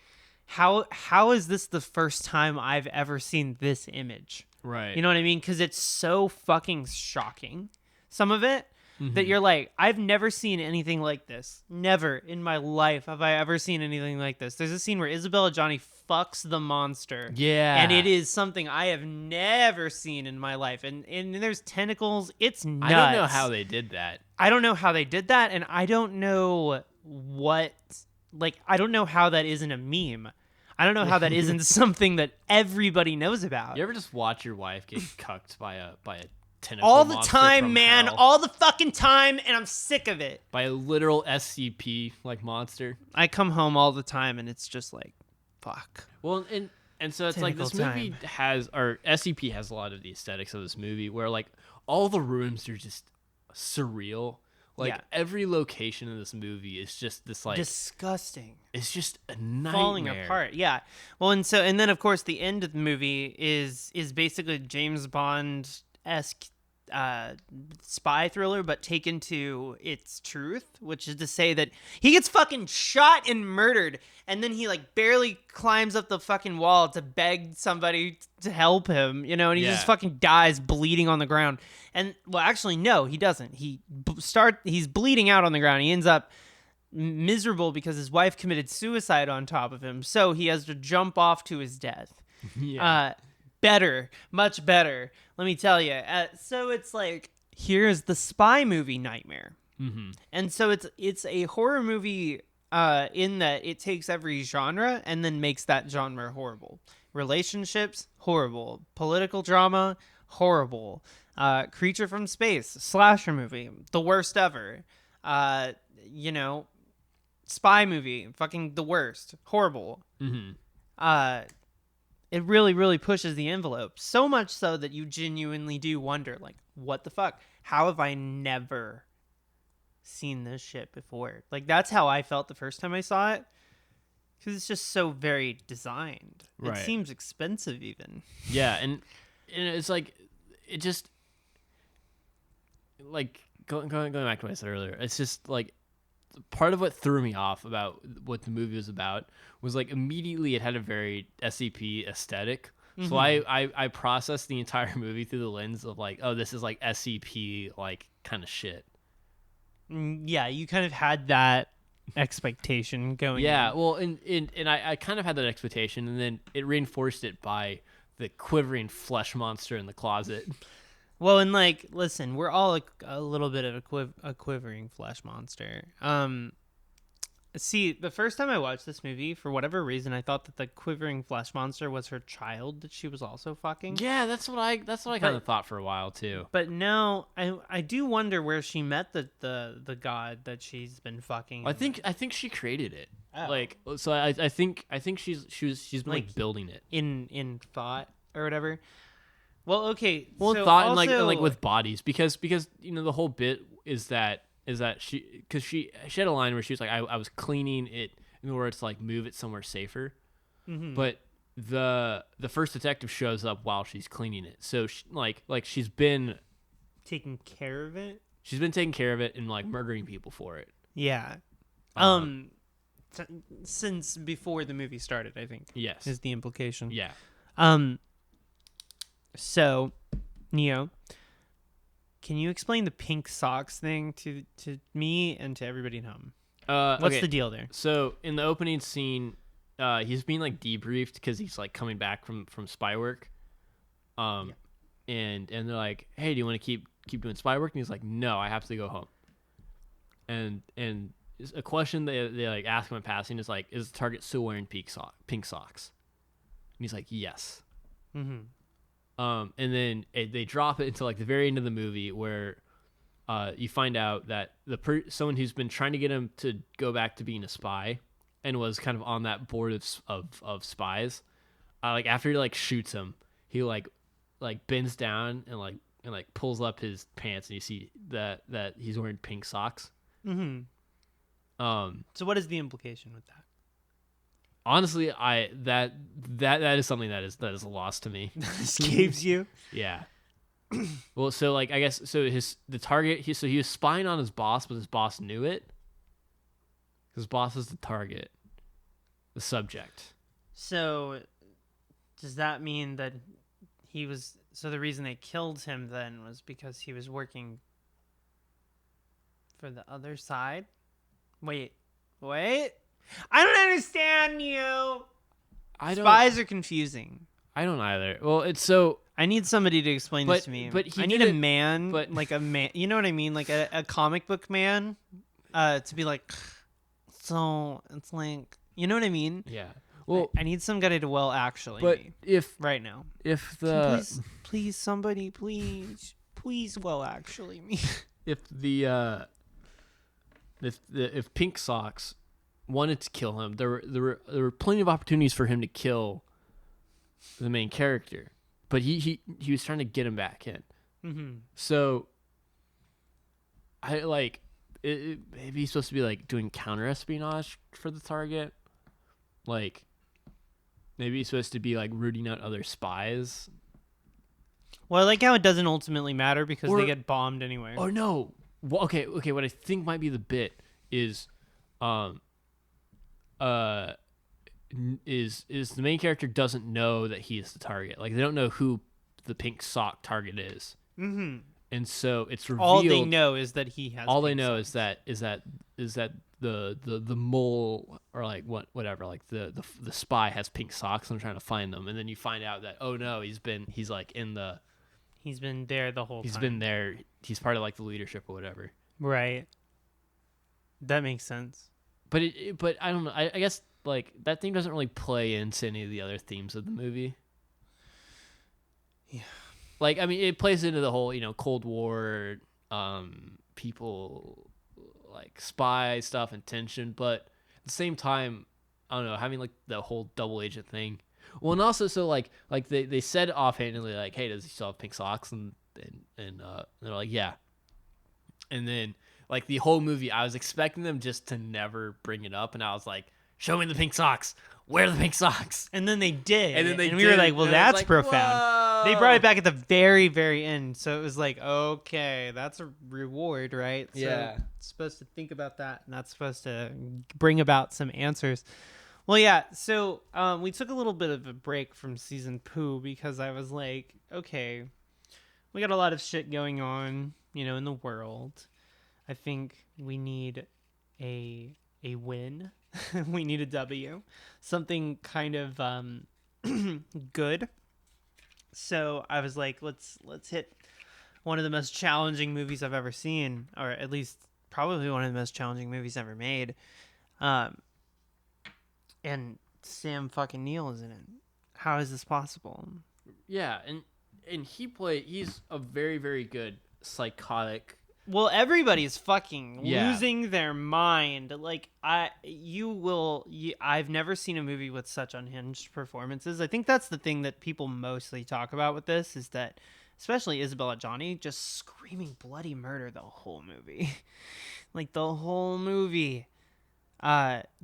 Speaker 2: how is this the first time I've ever seen this image?
Speaker 1: Right.
Speaker 2: You know what I mean? Because it's so fucking shocking, some of it, that you're like, I've never seen anything like this. Never in my life have I ever seen anything like this. There's a scene where Isabella Johnny fucks the monster.
Speaker 1: Yeah.
Speaker 2: And it is something I have never seen in my life. And there's tentacles. It's nuts.
Speaker 1: I don't know how they did that.
Speaker 2: I don't know how they did that. And I don't know I don't know how that isn't a meme. I don't know how that isn't something that everybody knows about.
Speaker 1: You ever just watch your wife get cucked by a tentacle
Speaker 2: all the
Speaker 1: monster
Speaker 2: time,
Speaker 1: from
Speaker 2: man,
Speaker 1: hell?
Speaker 2: all the fucking time, and I'm sick of it.
Speaker 1: By a literal SCP like monster.
Speaker 2: I come home all the time, and it's just like, fuck.
Speaker 1: Well, and so it's like this movie has, or SCP has a lot of the aesthetics of this movie, where like all the rooms are just surreal. Like every location in this movie is just this like
Speaker 2: disgusting.
Speaker 1: It's just a nightmare.
Speaker 2: Falling apart. Yeah. Well, and then of course the end of the movie is basically James Bond-esque spy thriller, but taken to its truth, which is to say that he gets fucking shot and murdered, and then he like barely climbs up the fucking wall to beg somebody to help him, you know, and he just fucking dies bleeding on the ground. And well, actually, no, he doesn't. He's bleeding out on the ground. He ends up miserable because his wife committed suicide on top of him, so he has to jump off to his death. Better, much better, let me tell you. So it's like, here's the spy movie nightmare. And so it's a horror movie in that it takes every genre and then makes that genre horrible. Relationships, horrible. Political drama, horrible. Creature from space, slasher movie, the worst ever. You know, spy movie, fucking the worst, horrible. It really, really pushes the envelope. So much so that you genuinely do wonder, like, what the fuck? How have I never seen this shit before? Like, that's how I felt the first time I saw it. Because it's just so very designed. Right. It seems expensive even.
Speaker 1: Yeah, and it's like, it just, like, going back to what I said earlier, it's just, like, part of what threw me off about what the movie was about was like immediately it had a very SCP aesthetic. So I processed the entire movie through the lens of like, oh, this is like SCP like kind of shit.
Speaker 2: Yeah, you kind of had that expectation going.
Speaker 1: Yeah, well, and I kind of had that expectation, and then it reinforced it by the quivering flesh monster in the closet.
Speaker 2: Well, and like, listen, we're all a little bit of a quivering flesh monster. See, the first time I watched this movie, for whatever reason, I thought that the quivering flesh monster was her child that she was also fucking.
Speaker 1: Yeah, that's what I kind of thought for a while too.
Speaker 2: But no, I do wonder where she met the god that she's been fucking.
Speaker 1: I think she created it. Oh. Like, so I think she's been like building it
Speaker 2: in thought or whatever. Well, okay.
Speaker 1: Well,
Speaker 2: so
Speaker 1: thought
Speaker 2: also,
Speaker 1: and like with bodies because you know the whole bit is that she had a line where she was like I was cleaning it in order to like move it somewhere safer, but the first detective shows up while she's cleaning it, so she, like she's been
Speaker 2: taking care of it.
Speaker 1: She's been taking care of it and like murdering people for it.
Speaker 2: Yeah. Since before the movie started, I think.
Speaker 1: Yes.
Speaker 2: Is the implication.
Speaker 1: Yeah.
Speaker 2: So, Neo, can you explain the pink socks thing to me and to everybody at home? What's
Speaker 1: Okay.
Speaker 2: the deal there?
Speaker 1: So in the opening scene, he's being like debriefed because he's like coming back from spy work. And they're like, "Hey, do you want to keep doing spy work?" And he's like, "No, I have to go home." And a question they like ask him in passing is like, "Is the target still wearing pink socks?" And he's like, "Yes."
Speaker 2: Mm-hmm.
Speaker 1: And then they drop it until like the very end of the movie where you find out that someone who's been trying to get him to go back to being a spy and was kind of on that board of spies, like after he like shoots him, he like bends down and like pulls up his pants and you see that he's wearing pink socks.
Speaker 2: Mm-hmm. So what is the implication with that?
Speaker 1: Honestly, that is something that is a loss to me.
Speaker 2: Escapes you?
Speaker 1: Yeah. Well, so like I guess so the target he was spying on his boss, but his boss knew it. His boss is the target, the subject.
Speaker 2: So does that mean that so the reason they killed him then was because he was working for the other side? Wait. I don't understand you. Spies are confusing.
Speaker 1: I don't either. Well, it's so
Speaker 2: I need somebody to explain this to me.
Speaker 1: But
Speaker 2: I need a man, like a man. You know what I mean? Like a comic book man, to be like. So it's like, you know what I mean?
Speaker 1: Yeah. Well,
Speaker 2: I need some guy to actually.
Speaker 1: But
Speaker 2: me right now,
Speaker 1: if the
Speaker 2: please somebody please actually me.
Speaker 1: If the if Pink Socks wanted to kill him, there were plenty of opportunities for him to kill the main character, but he was trying to get him back in.
Speaker 2: Mm-hmm.
Speaker 1: So I like maybe he's supposed to be like doing counter espionage for the target, like maybe he's supposed to be like rooting out other spies.
Speaker 2: Well, I like how it doesn't ultimately matter because they get bombed anyway.
Speaker 1: Or no. Well, okay. What I think might be the bit is, is the main character doesn't know that he is the target. Like they don't know who the pink sock target is.
Speaker 2: Mm-hmm.
Speaker 1: And so it's revealed.
Speaker 2: All they know is that he has.
Speaker 1: All they know is that the mole or like whatever, like the spy has pink socks and I'm trying to find them, and then you find out that oh no, he's been there the whole time. He's been there. He's part of like the leadership or whatever.
Speaker 2: Right. That makes sense.
Speaker 1: But but I don't know. I guess like that theme doesn't really play into any of the other themes of the movie.
Speaker 2: Yeah.
Speaker 1: Like I mean, it plays into the whole Cold War, people like spy stuff and tension, but at the same time, I don't know, having like the whole double agent thing. Well, and also so like they said offhandedly like, hey, does he still have pink socks? And they're like, yeah. And then like the whole movie, I was expecting them just to never bring it up, and I was like, show me the pink socks. Where are the pink socks?
Speaker 2: And then they did.
Speaker 1: And then
Speaker 2: we were like, well, that's
Speaker 1: like,
Speaker 2: profound.
Speaker 1: whoa.
Speaker 2: They brought it back at the very, very end. So it was like, okay, that's a reward, right? So
Speaker 1: Yeah.
Speaker 2: it's supposed to think about that, and that's supposed to bring about some answers. Well, yeah. So we took a little bit of a break from season 2 because I was like, okay, we got a lot of shit going on, in the world. I think we need a win. We need a W, something kind of good. So I was like, let's hit one of the most challenging movies I've ever seen, or at least probably one of the most challenging movies ever made. And Sam fucking Neill is in it. How is this possible?
Speaker 1: Yeah, and he's a very, very good psychotic.
Speaker 2: Well, everybody's fucking losing their mind. Like I've never seen a movie with such unhinged performances. I think that's the thing that people mostly talk about with this is that, especially Isabella Johnny, just screaming bloody murder the whole movie. Like the whole movie,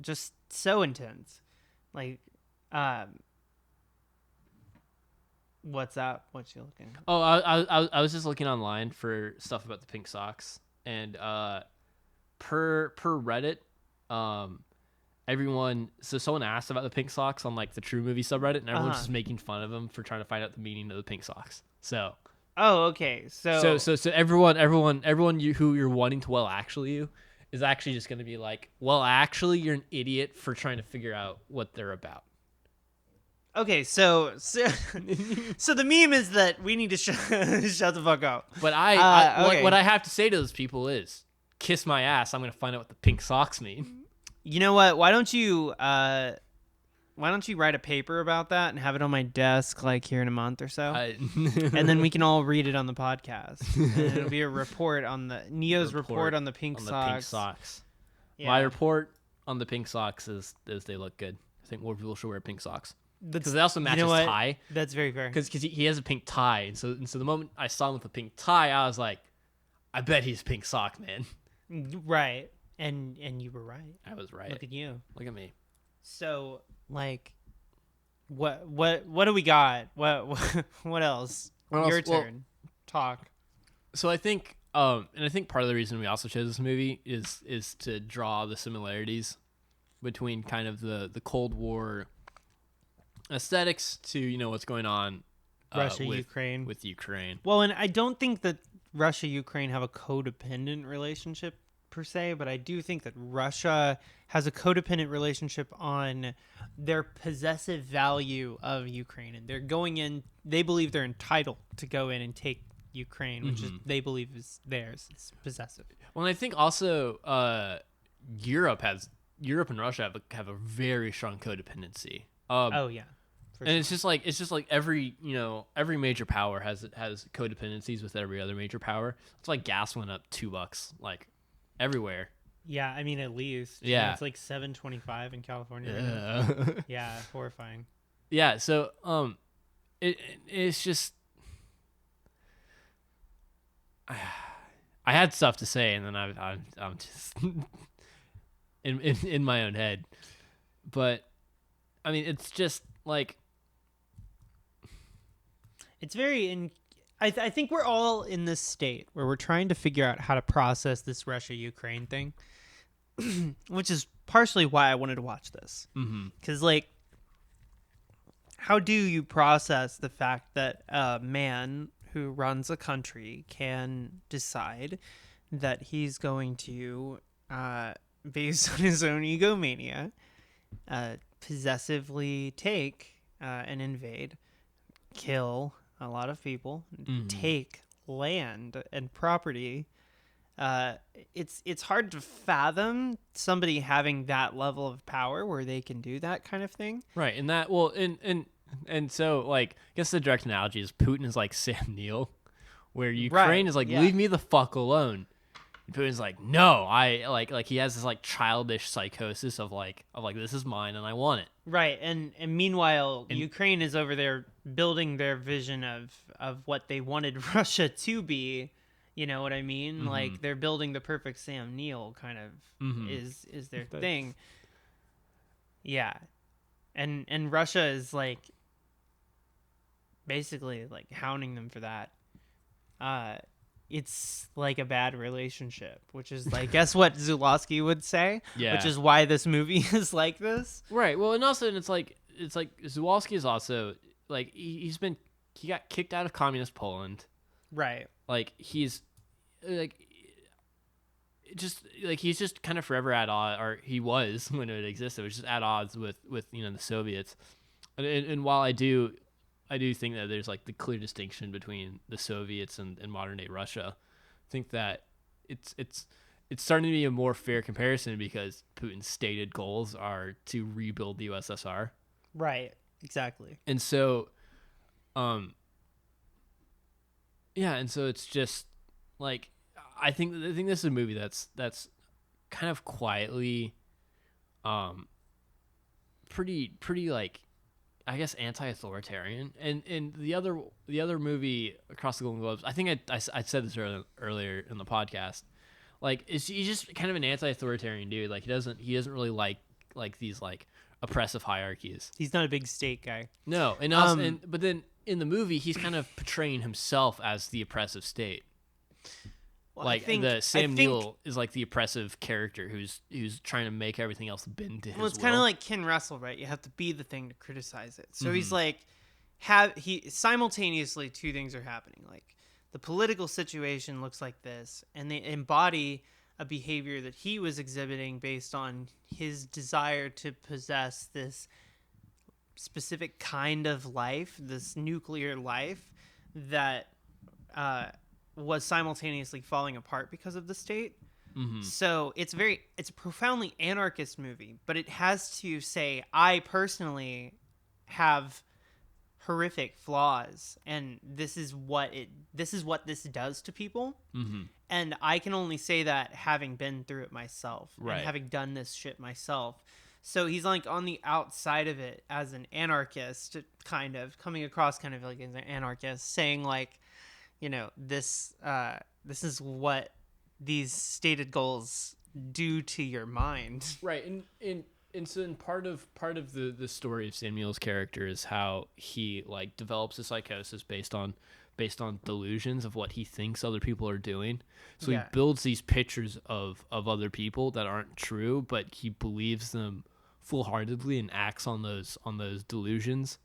Speaker 2: just so intense. Like, what's up? What you looking?
Speaker 1: Oh, I was just looking online for stuff about the pink socks, and per Reddit, So someone asked about the pink socks on like the True Movie subreddit, and everyone's
Speaker 2: Uh-huh.
Speaker 1: just making fun of him for trying to find out the meaning of the pink socks. So
Speaker 2: Oh, okay. So
Speaker 1: everyone who you're wanting to actually you is actually just going to be like, well, actually, you're an idiot for trying to figure out what they're about.
Speaker 2: okay, so the meme is that we need to shut the fuck up.
Speaker 1: But
Speaker 2: okay.
Speaker 1: what I have to say to those people is, kiss my ass. I'm going to find out what the pink socks mean.
Speaker 2: You know what? Why don't you write a paper about that and have it on my desk like here in a month or so? And then we can all read it on the podcast. And it'll be a report on Neo's report on the pink socks. Yeah.
Speaker 1: My report on the pink socks is they look good. I think more people should wear pink socks. Because they also match his tie.
Speaker 2: That's very fair.
Speaker 1: Because he has a pink tie. And so the moment I saw him with a pink tie, I was like, I bet he's pink sock man.
Speaker 2: Right. And you were right.
Speaker 1: I was right.
Speaker 2: Look at you.
Speaker 1: Look at me.
Speaker 2: So, like, what do we got? What else? Your turn. Talk.
Speaker 1: So I think, and I think part of the reason we also chose this movie is to draw the similarities between kind of the Cold War aesthetics to what's going on
Speaker 2: Russia-Ukraine.
Speaker 1: with Ukraine.
Speaker 2: Well, and I don't think that Russia-Ukraine have a codependent relationship per se, but I do think that Russia has a codependent relationship on their possessive value of Ukraine, and they're going in. They believe they're entitled to go in and take Ukraine, which is they believe is theirs. It's possessive.
Speaker 1: Well, and I think also Europe and Russia have a very strong codependency.
Speaker 2: Oh yeah.
Speaker 1: And sure. it's just like every major power has codependencies with every other major power. It's like gas went up $2 like everywhere.
Speaker 2: Yeah, I mean at least.
Speaker 1: Yeah,
Speaker 2: it's like $7.25 in California. Right now. Yeah, horrifying.
Speaker 1: Yeah, so it's just I had stuff to say, and then I'm just in my own head, but I mean it's just like.
Speaker 2: It's very I think we're all in this state where we're trying to figure out how to process this Russia-Ukraine thing, which is partially why I wanted to watch this. Because, like, how do you process the fact that a man who runs a country can decide that he's going to, based on his own egomania, possessively take and invade, kill a lot of people, take land and property. It's hard to fathom somebody having that level of power where they can do that kind of thing.
Speaker 1: Right, and that and so like I guess the direct analogy is Putin is like Sam Neill, where Ukraine is like leave me the fuck alone. And Putin's like no, I like he has this like childish psychosis of like this is mine and I want it.
Speaker 2: Right, and meanwhile, Ukraine is over there building their vision of what they wanted Russia to be. You know what I mean? Like they're building the perfect Sam Neill kind of is their thing. Yeah, and Russia is like basically like hounding them for that. It's like a bad relationship, which is like, guess what Zulawski would say? Yeah. Which is why this movie is like this.
Speaker 1: Right. Well, and also it's like Zulawski is also like he got kicked out of communist Poland.
Speaker 2: Right.
Speaker 1: Like he's like he's just kind of forever at odds, or he was when it existed, which is at odds with the Soviets. And while I do think that there's like the clear distinction between the Soviets and modern day Russia. I think that it's starting to be a more fair comparison because Putin's stated goals are to rebuild the USSR.
Speaker 2: Right. Exactly.
Speaker 1: And so, yeah, and so it's just like I think this is a movie that's kind of quietly, pretty like. I guess anti-authoritarian, and the other movie Across the Golden Globes. I think I said this earlier in the podcast. Like, he's just kind of an anti-authoritarian dude. Like he doesn't really like these like oppressive hierarchies.
Speaker 2: He's not a big state guy.
Speaker 1: No, and also, but then in the movie he's kind of portraying himself as the oppressive state.
Speaker 2: Well,
Speaker 1: Like Sam Neill is like the oppressive character who's trying to make everything else bend to his will.
Speaker 2: Well, it's kind of like Ken Russell, right? You have to be the thing to criticize it. So he's
Speaker 1: Mm-hmm.
Speaker 2: like, he simultaneously two things are happening. Like the political situation looks like this, and they embody a behavior that he was exhibiting based on his desire to possess this specific kind of life, this nuclear life that was simultaneously falling apart because of the state.
Speaker 1: Mm-hmm.
Speaker 2: So it's a profoundly anarchist movie, but it has to say, I personally have horrific flaws, and this is what this does to people.
Speaker 1: Mm-hmm.
Speaker 2: And I can only say that having been through it myself,
Speaker 1: Right.
Speaker 2: and having done this shit myself. So he's like on the outside of it as an anarchist, kind of coming across kind of like as an anarchist, saying like, this is what these stated goals do to your mind.
Speaker 1: Right. And so part of the story of Samuel's character is how he like develops a psychosis based on delusions of what he thinks other people are doing. So he builds these pictures of other people that aren't true, but he believes them full-heartedly and acts on those delusions.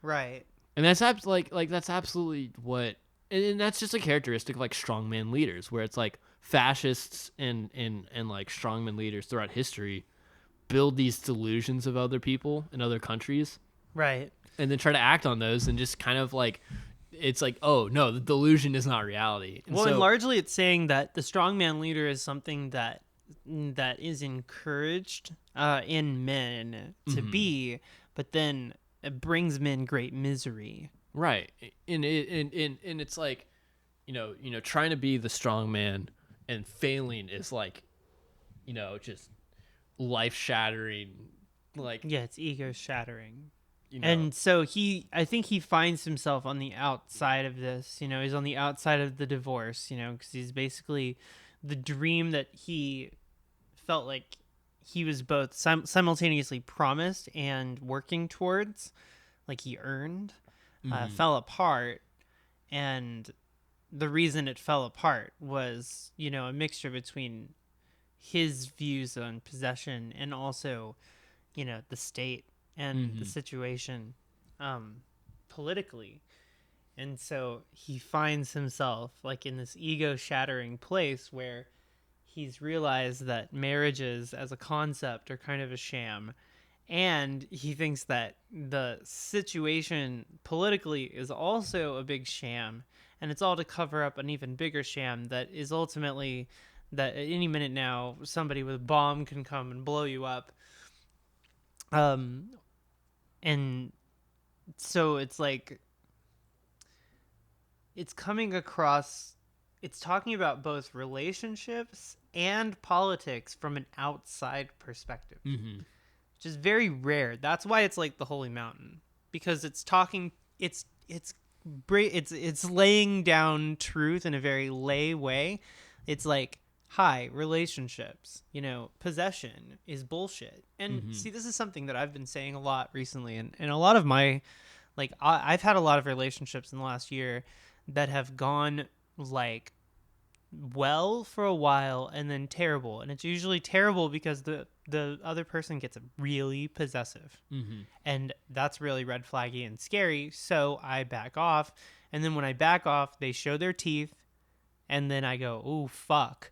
Speaker 2: Right.
Speaker 1: And that's that's absolutely what, and that's just a characteristic of like strongman leaders, where it's like fascists and like strongman leaders throughout history build these delusions of other people in other countries,
Speaker 2: Right.
Speaker 1: and then try to act on those, and just kind of like, it's like, oh no, the delusion is not reality.
Speaker 2: And largely it's saying that the strongman leader is something that is encouraged in men to be, but then it brings men great misery.
Speaker 1: Right. And it's like, trying to be the strong man and failing is like, just life shattering. Like,
Speaker 2: yeah, it's ego shattering. And so I think he finds himself on the outside of this. He's on the outside of the divorce. Because he's basically the dream that he felt like he was both simultaneously promised and working towards, like he earned, fell apart. And the reason it fell apart was, a mixture between his views on possession and also, the state and the situation politically. And so he finds himself like in this ego shattering place where he's realized that marriages as a concept are kind of a sham, and he thinks that the situation politically is also a big sham, and it's all to cover up an even bigger sham that is ultimately that at any minute now somebody with a bomb can come and blow you up. And so it's like it's coming across, it's talking about both relationships and politics from an outside perspective, which is very rare. That's why it's like the Holy Mountain, because it's talking, it's laying down truth in a very lay way. It's like, hi, relationships, possession is bullshit. And see, this is something that I've been saying a lot recently, and a lot of my, like, I've had a lot of relationships in the last year that have gone like well for a while and then terrible. And it's usually terrible because the other person gets really possessive, and that's really red flaggy and scary. So I back off, and then when I back off, they show their teeth, and then I go, oh fuck,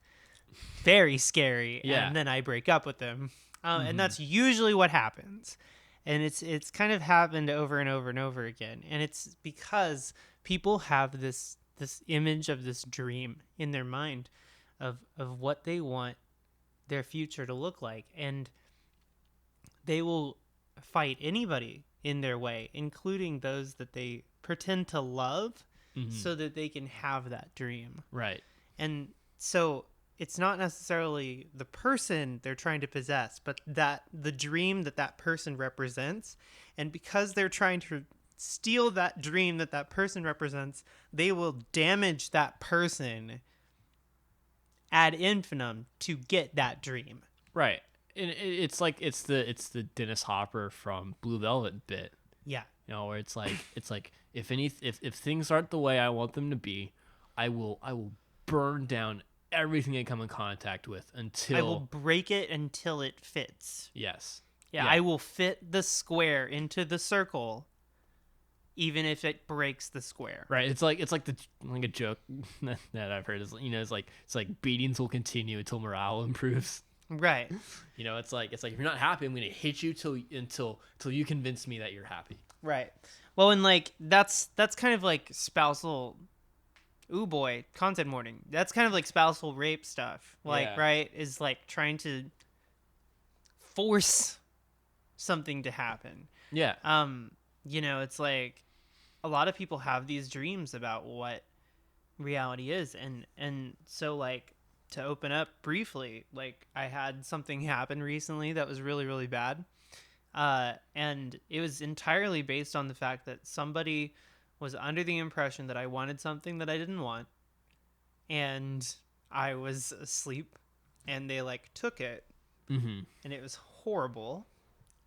Speaker 2: very scary.
Speaker 1: Yeah.
Speaker 2: And then I break up with them. And that's usually what happens. And it's kind of happened over and over and over again. And it's because people have this image of this dream in their mind of what they want their future to look like. And they will fight anybody in their way, including those that they pretend to love, so that they can have that dream.
Speaker 1: Right.
Speaker 2: And so it's not necessarily the person they're trying to possess, but that the dream that person represents. And because they're trying to steal that dream that person represents, they will damage that person ad infinitum to get that dream.
Speaker 1: Right. And it's like it's the Dennis Hopper from Blue Velvet bit.
Speaker 2: Yeah.
Speaker 1: Where it's like if things aren't the way I want them to be, I will burn down everything I come in contact with until
Speaker 2: I will break it until it fits.
Speaker 1: Yes.
Speaker 2: Yeah, I will fit the square into the circle, even if it breaks the square.
Speaker 1: Right. It's like a joke that I've heard is, it's like beatings will continue until morale improves.
Speaker 2: Right.
Speaker 1: It's like if you're not happy, I'm gonna hit you until you convince me that you're happy.
Speaker 2: Right. Well, and like that's kind of like spousal. Ooh boy, content warning. That's kind of like spousal rape stuff. Like, right, is like trying to force something to happen.
Speaker 1: Yeah.
Speaker 2: It's like a lot of people have these dreams about what reality is, and so like to open up briefly, like I had something happen recently that was really, really bad. And it was entirely based on the fact that somebody was under the impression that I wanted something that I didn't want, and I was asleep, and they like took it, and it was horrible.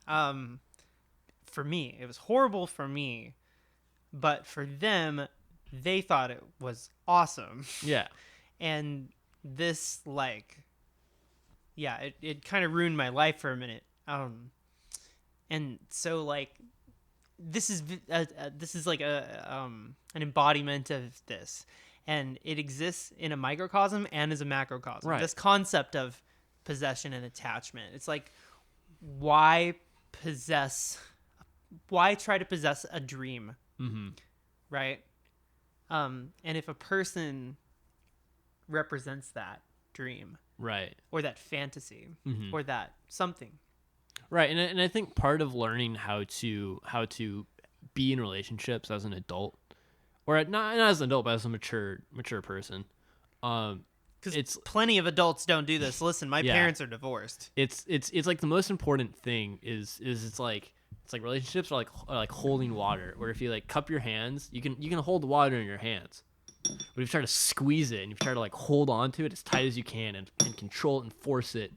Speaker 2: For me, it was horrible for me, but for them, they thought it was awesome.
Speaker 1: Yeah.
Speaker 2: And this it kind of ruined my life for a minute. And so like this is like an embodiment of this, and it exists in a microcosm and as a macrocosm.
Speaker 1: Right.
Speaker 2: This concept of possession and attachment. It's like, why try to possess a dream? Right. And if a person represents that dream,
Speaker 1: right,
Speaker 2: or that fantasy, or that something,
Speaker 1: right, and I think part of learning how to be in relationships as an adult, or not as an adult, but as a mature person,
Speaker 2: because it's plenty of adults don't do this. Listen, my parents are divorced.
Speaker 1: It's like the most important thing is it's like relationships are like holding water, where if you like cup your hands, you can hold the water in your hands. But if you try to squeeze it and you try to like hold on to it as tight as you can and control it and force it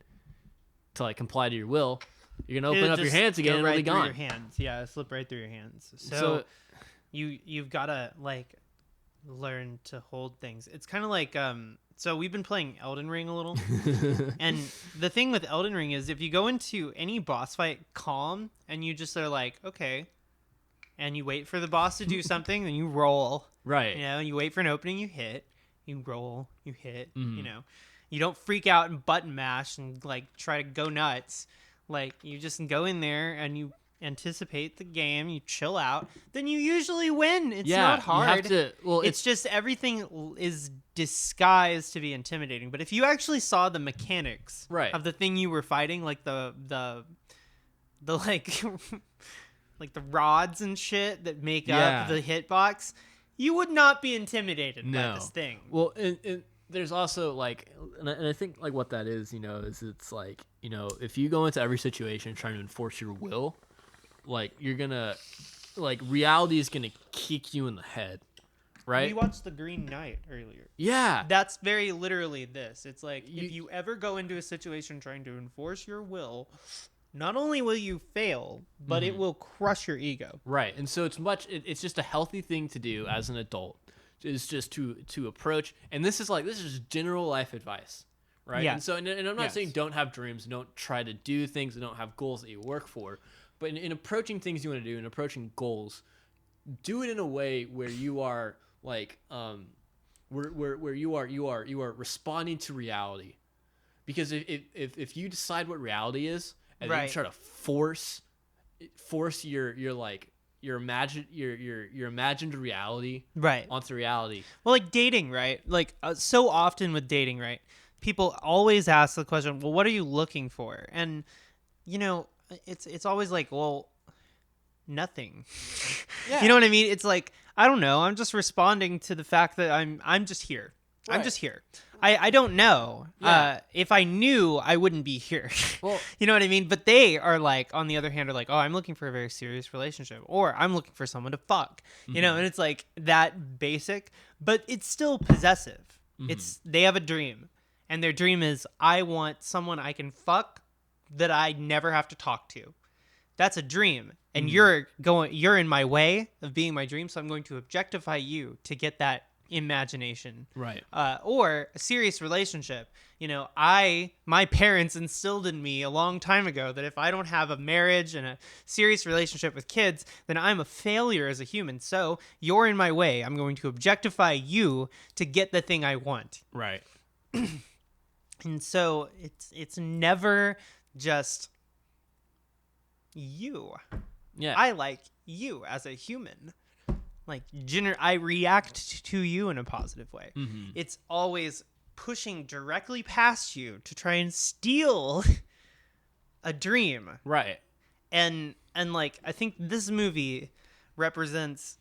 Speaker 1: to like comply to your will, you're gonna open up your hands again and it'll be gone.
Speaker 2: Your hands, slip right through your hands. So you've gotta like learn to hold things. It's kind of like so we've been playing Elden Ring a little, and the thing with Elden Ring is if you go into any boss fight calm and you just are like, okay, and you wait for the boss to do something, then you roll.
Speaker 1: Right.
Speaker 2: You wait for an opening, you hit, you roll, you hit. You don't freak out and button mash and like try to go nuts. Like you just go in there and you anticipate the game, you chill out, then you usually win. It's not hard. It's just everything is disguised to be intimidating. But if you actually saw the mechanics of the thing you were fighting, like the like like the rods and shit that make up the hitbox, you would not be intimidated by this thing.
Speaker 1: Well, and there's also like, and I think like what that is, is it's like, if you go into every situation trying to enforce your will, like you're gonna, like reality is gonna kick you in the head, right?
Speaker 2: We watched The Green Knight earlier.
Speaker 1: Yeah.
Speaker 2: That's very literally this. It's like, if you ever go into a situation trying to enforce your will, not only will you fail, but it will crush your ego.
Speaker 1: Right. And so it's just a healthy thing to do as an adult, is just to approach. And this is general life advice, right?
Speaker 2: Yeah.
Speaker 1: And so, and I'm not saying don't have dreams, don't try to do things, and don't have goals that you work for. But in approaching things you want to do and approaching goals, do it in a way where you are like, where you are responding to reality. Because if you decide what reality is, and then you try to force your imagined reality onto reality.
Speaker 2: Well, like dating, right? Like so often with dating, right? People always ask the question, well, what are you looking for? And it's always like, well, nothing. You know what I mean? It's like, I don't know. I'm just responding to the fact that I'm just here. Right. I'm just here. I don't know. If I knew, I wouldn't be here. Well, you know what I mean? But they are like, on the other hand, are like, oh, I'm looking for a very serious relationship, or I'm looking for someone to fuck. And it's like that basic, but it's still possessive. They have a dream, and their dream is, I want someone I can fuck that I never have to talk to. That's a dream, and you're in my way of being my dream, so I'm going to objectify you to get that imagination.
Speaker 1: Right.
Speaker 2: Or a serious relationship. You know, my parents instilled in me a long time ago that if I don't have a marriage and a serious relationship with kids, then I'm a failure as a human. So you're in my way. I'm going to objectify you to get the thing I want.
Speaker 1: Right.
Speaker 2: And so it's never just you.
Speaker 1: Yeah.
Speaker 2: I like you as a human. Like, I react to you in a positive way.
Speaker 1: Mm-hmm.
Speaker 2: It's always pushing directly past you to try and steal a dream.
Speaker 1: Right.
Speaker 2: And like, I think this movie represents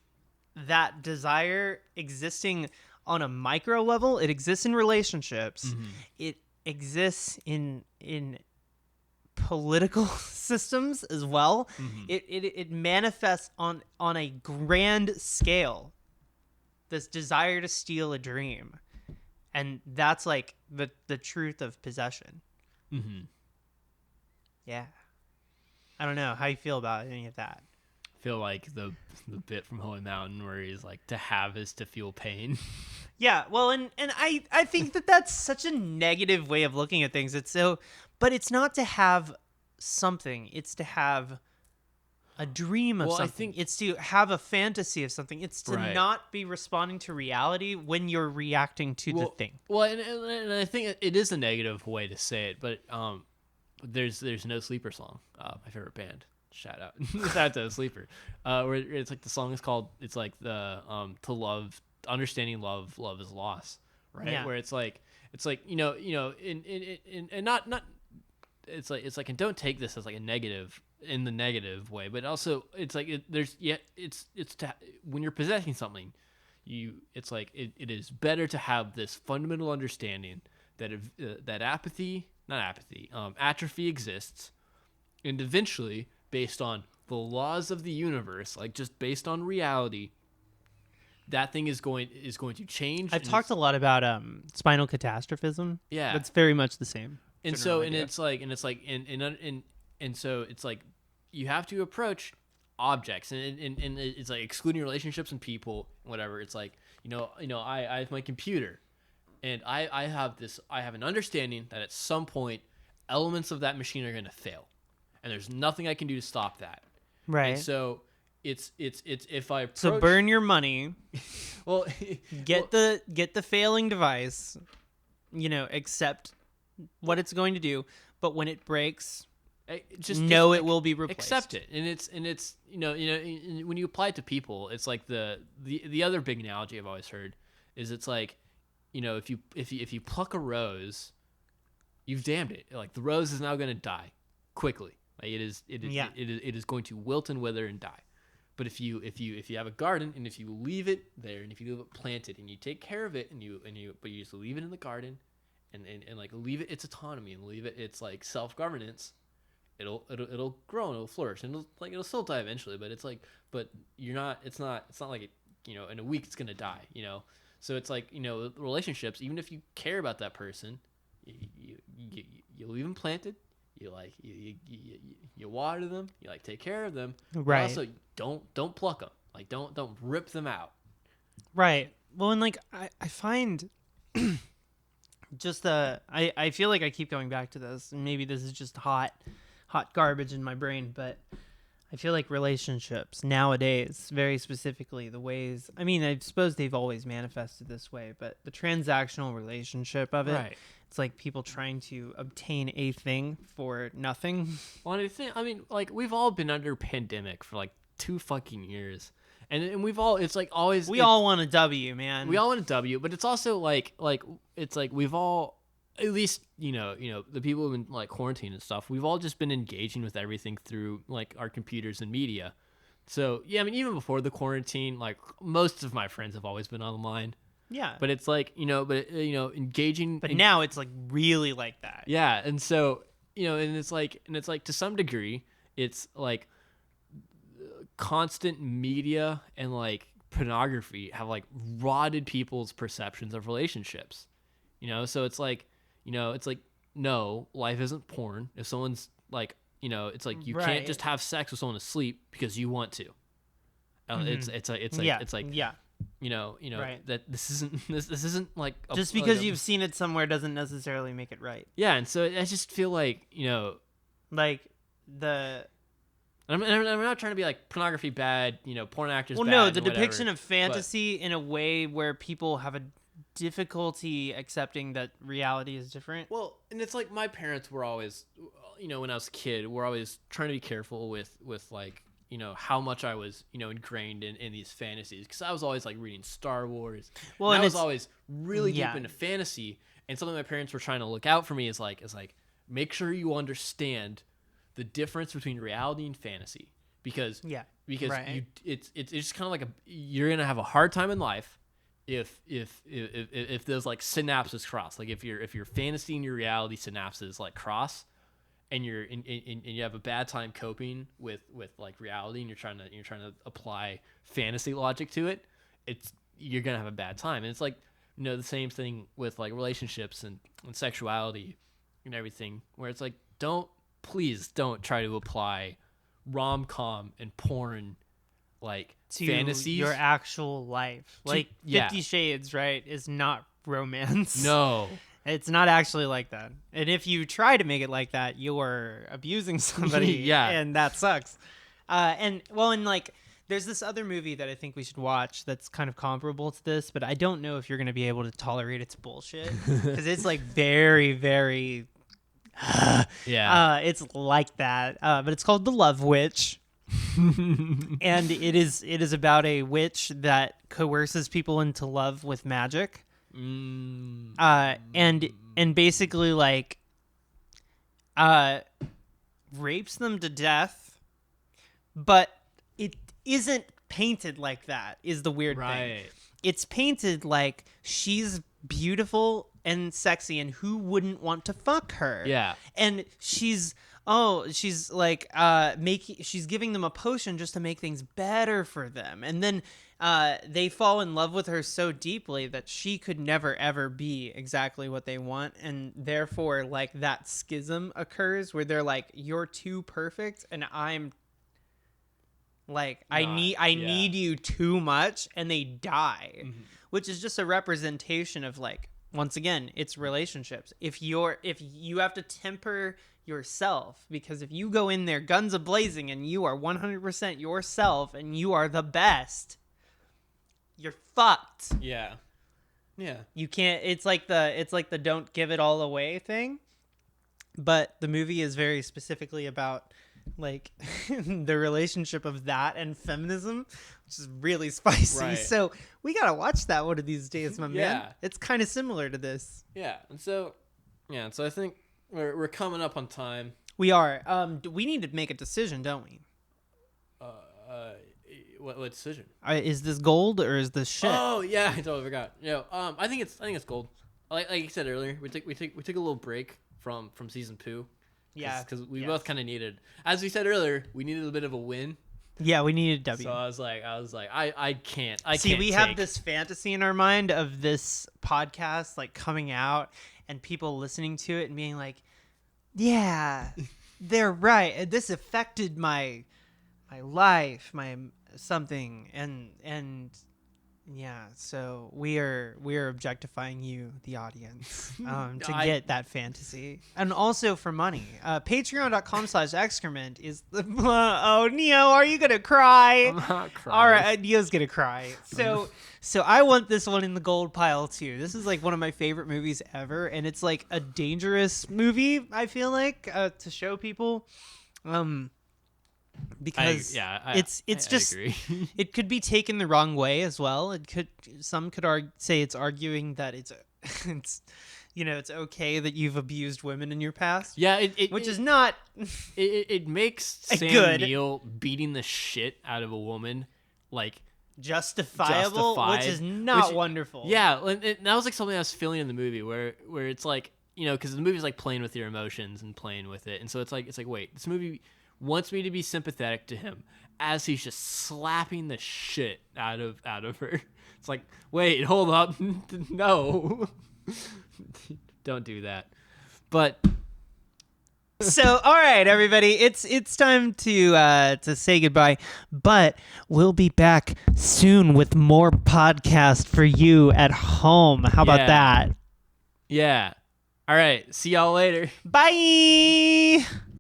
Speaker 2: that desire existing on a micro level. It exists in relationships.
Speaker 1: Mm-hmm.
Speaker 2: It exists in political systems as well.
Speaker 1: Mm-hmm.
Speaker 2: It manifests on a grand scale, this desire to steal a dream, and that's like the truth of possession.
Speaker 1: Mm-hmm.
Speaker 2: Yeah, I don't know how you feel about any of that.
Speaker 1: I feel like the bit from Holy Mountain where he's like, to have is to feel pain.
Speaker 2: Yeah, well, and I think that's such a negative way of looking at things. But it's not to have something. It's to have a dream of something. It's to have a fantasy of something. It's to not be responding to reality when you're reacting to the thing.
Speaker 1: Well, and I think it is a negative way to say it, but there's No Sleeper song, my favorite band. Shout out, shout out to Sleeper. Where it's like the song is called. It's like the to love, understanding love is loss, right?
Speaker 2: Yeah.
Speaker 1: Where it's like you know, and not it's like and don't take this as like a negative in the negative way, but also it's like it's when you're possessing something, it's like it is better to have this fundamental understanding that that atrophy exists, and eventually, based on the laws of the universe, like just based on reality, that thing is going to change.
Speaker 2: I've talked a lot about spinal catastrophism.
Speaker 1: Yeah,
Speaker 2: that's very much the same.
Speaker 1: And so it's like you have to approach objects and it's like excluding relationships and people, whatever. It's like I have my computer, and I have an understanding that at some point elements of that machine are going to fail, and there's nothing I can do to stop that.
Speaker 2: Right.
Speaker 1: And so it's if I approach,
Speaker 2: so burn your money.
Speaker 1: Well,
Speaker 2: get the failing device. Accept what it's going to do, but when it breaks, just know it will be replaced.
Speaker 1: Accept it, and it's when you apply it to people, it's like the other big analogy I've always heard is it's like if you pluck a rose, you've damned it. Like the rose is now going to die quickly. Like it is going to wilt and wither and die. But if you have a garden and if you leave it there and if you leave it planted and you take care of it and you just leave it in the garden and like leave it its autonomy and leave it its like self-governance, it'll grow and it'll flourish and it'll still die eventually, but it's like it's not like it, in a week it's gonna die, so it's like relationships, even if you care about that person, you leave them planted, you water them, you like take care of them,
Speaker 2: right?
Speaker 1: Also don't pluck them, like don't rip them out,
Speaker 2: right? Well, and like I find just I feel like I keep going back to this, and maybe this is just hot garbage in my brain, but I feel like relationships nowadays, very specifically the ways, I mean, I suppose they've always manifested this way, but the transactional relationship of it,
Speaker 1: right?
Speaker 2: It's like people trying to obtain a thing for nothing.
Speaker 1: Well, I mean, like we've all been under pandemic for like 2 fucking years. And we've all, it's like always.
Speaker 2: We all want a W, man.
Speaker 1: We all want a W, but it's also like it's like we've all, at least the people who've been like quarantine and stuff. We've all just been engaging with everything through like our computers and media. So yeah, I mean, even before the quarantine, like most of my friends have always been online.
Speaker 2: Yeah.
Speaker 1: But it's like engaging.
Speaker 2: But now it's like really like that.
Speaker 1: Yeah, and so and it's like to some degree, it's like constant media and like pornography have like rotted people's perceptions of relationships, so it's like no, life isn't porn. If someone's like it's like you can't just have sex with someone asleep because you want to. It's like
Speaker 2: Right.
Speaker 1: that this isn't like
Speaker 2: just because you've seen it somewhere doesn't necessarily make it right.
Speaker 1: Yeah, and so I just feel like
Speaker 2: like the.
Speaker 1: I'm not trying to be like pornography bad, porn actors.
Speaker 2: Well,
Speaker 1: bad
Speaker 2: no, the
Speaker 1: and whatever,
Speaker 2: depiction of fantasy in a way where people have a difficulty accepting that reality is different.
Speaker 1: Well, and it's like my parents were always, when I was a kid, were always trying to be careful with like, how much I was, ingrained in these fantasies, because I was always like reading Star Wars. Well, and I was always really deep into fantasy, and something my parents were trying to look out for me is like make sure you understand the difference between reality and fantasy, because right. it's just kind of like you're gonna have a hard time in life if those like synapses cross, like if your fantasy and your reality synapses like cross, and and you have a bad time coping with like reality, and you're trying to apply fantasy logic to it, you're gonna have a bad time. And it's like the same thing with like relationships and sexuality and everything, where it's like please don't try to apply rom-com and porn like
Speaker 2: to
Speaker 1: fantasies
Speaker 2: your actual life. Like 50 Shades, right, is not romance.
Speaker 1: No.
Speaker 2: It's not actually like that. And if you try to make it like that, you're abusing somebody. And that sucks. And like, there's this other movie that I think we should watch that's kind of comparable to this, but I don't know if you're going to be able to tolerate its bullshit, because it's like very, very... it's like that. But it's called The Love Witch. And it is about a witch that coerces people into love with magic. And basically like rapes them to death, but it isn't painted like that, is the weird thing. It's painted like she's beautiful and sexy, and who wouldn't want to fuck her? Yeah. And she's like she's giving them a potion just to make things better for them, and then they fall in love with her so deeply that she could never ever be exactly what they want, and therefore like that schism occurs where they're like, you're too perfect and I'm like I need you too much, and they die. Which is just a representation of like, once again, it's relationships. If you have to temper yourself, because if you go in there guns a-blazing and you are 100% yourself and you are the best, you're fucked. Yeah. You can't. It's like the don't give it all away thing. But the movie is very specifically about like the relationship of that and feminism, which is really spicy. Right. So we gotta watch that one of these days, my man. It's kind of similar to this. And so I think we're coming up on time. We are. We need to make a decision, don't we?
Speaker 1: What decision?
Speaker 2: Is this gold or is this shit?
Speaker 1: Oh yeah, I totally forgot. I think it's gold. Like you said earlier, we took a little break from season 2. Yeah, because we both kind of needed, as we said earlier, we needed a bit of a win.
Speaker 2: Yeah, we needed a W.
Speaker 1: So I was like, I can't.
Speaker 2: We have this fantasy in our mind of this podcast like coming out and people listening to it and being like, yeah, they're right. This affected my life, my something, and yeah. So we are objectifying you, the audience, to get that fantasy, and also for money. Patreon.com/excrement is the. Oh, Neo, are you gonna cry?
Speaker 1: I'm not crying.
Speaker 2: All right, Neo's gonna cry. So I want this one in the gold pile too. This is like one of my favorite movies ever, and it's like a dangerous movie, I feel like, to show people. Because it's just it could be taken the wrong way as well. Some could say it's arguing that it's it's okay that you've abused women in your past.
Speaker 1: Yeah,
Speaker 2: which is not.
Speaker 1: It makes Sam Neill beating the shit out of a woman like
Speaker 2: justifiable, which is not wonderful.
Speaker 1: Yeah, and that was like something I was feeling in the movie where it's like, because the movie's like playing with your emotions and playing with it, and so it's like wait, this movie wants me to be sympathetic to him as he's just slapping the shit out of her. It's like, wait, hold up, no, don't do that. But
Speaker 2: So, all right, everybody, it's time to say goodbye, but we'll be back soon with more podcast for you at home. How about that?
Speaker 1: Yeah. All right. See y'all later.
Speaker 2: Bye.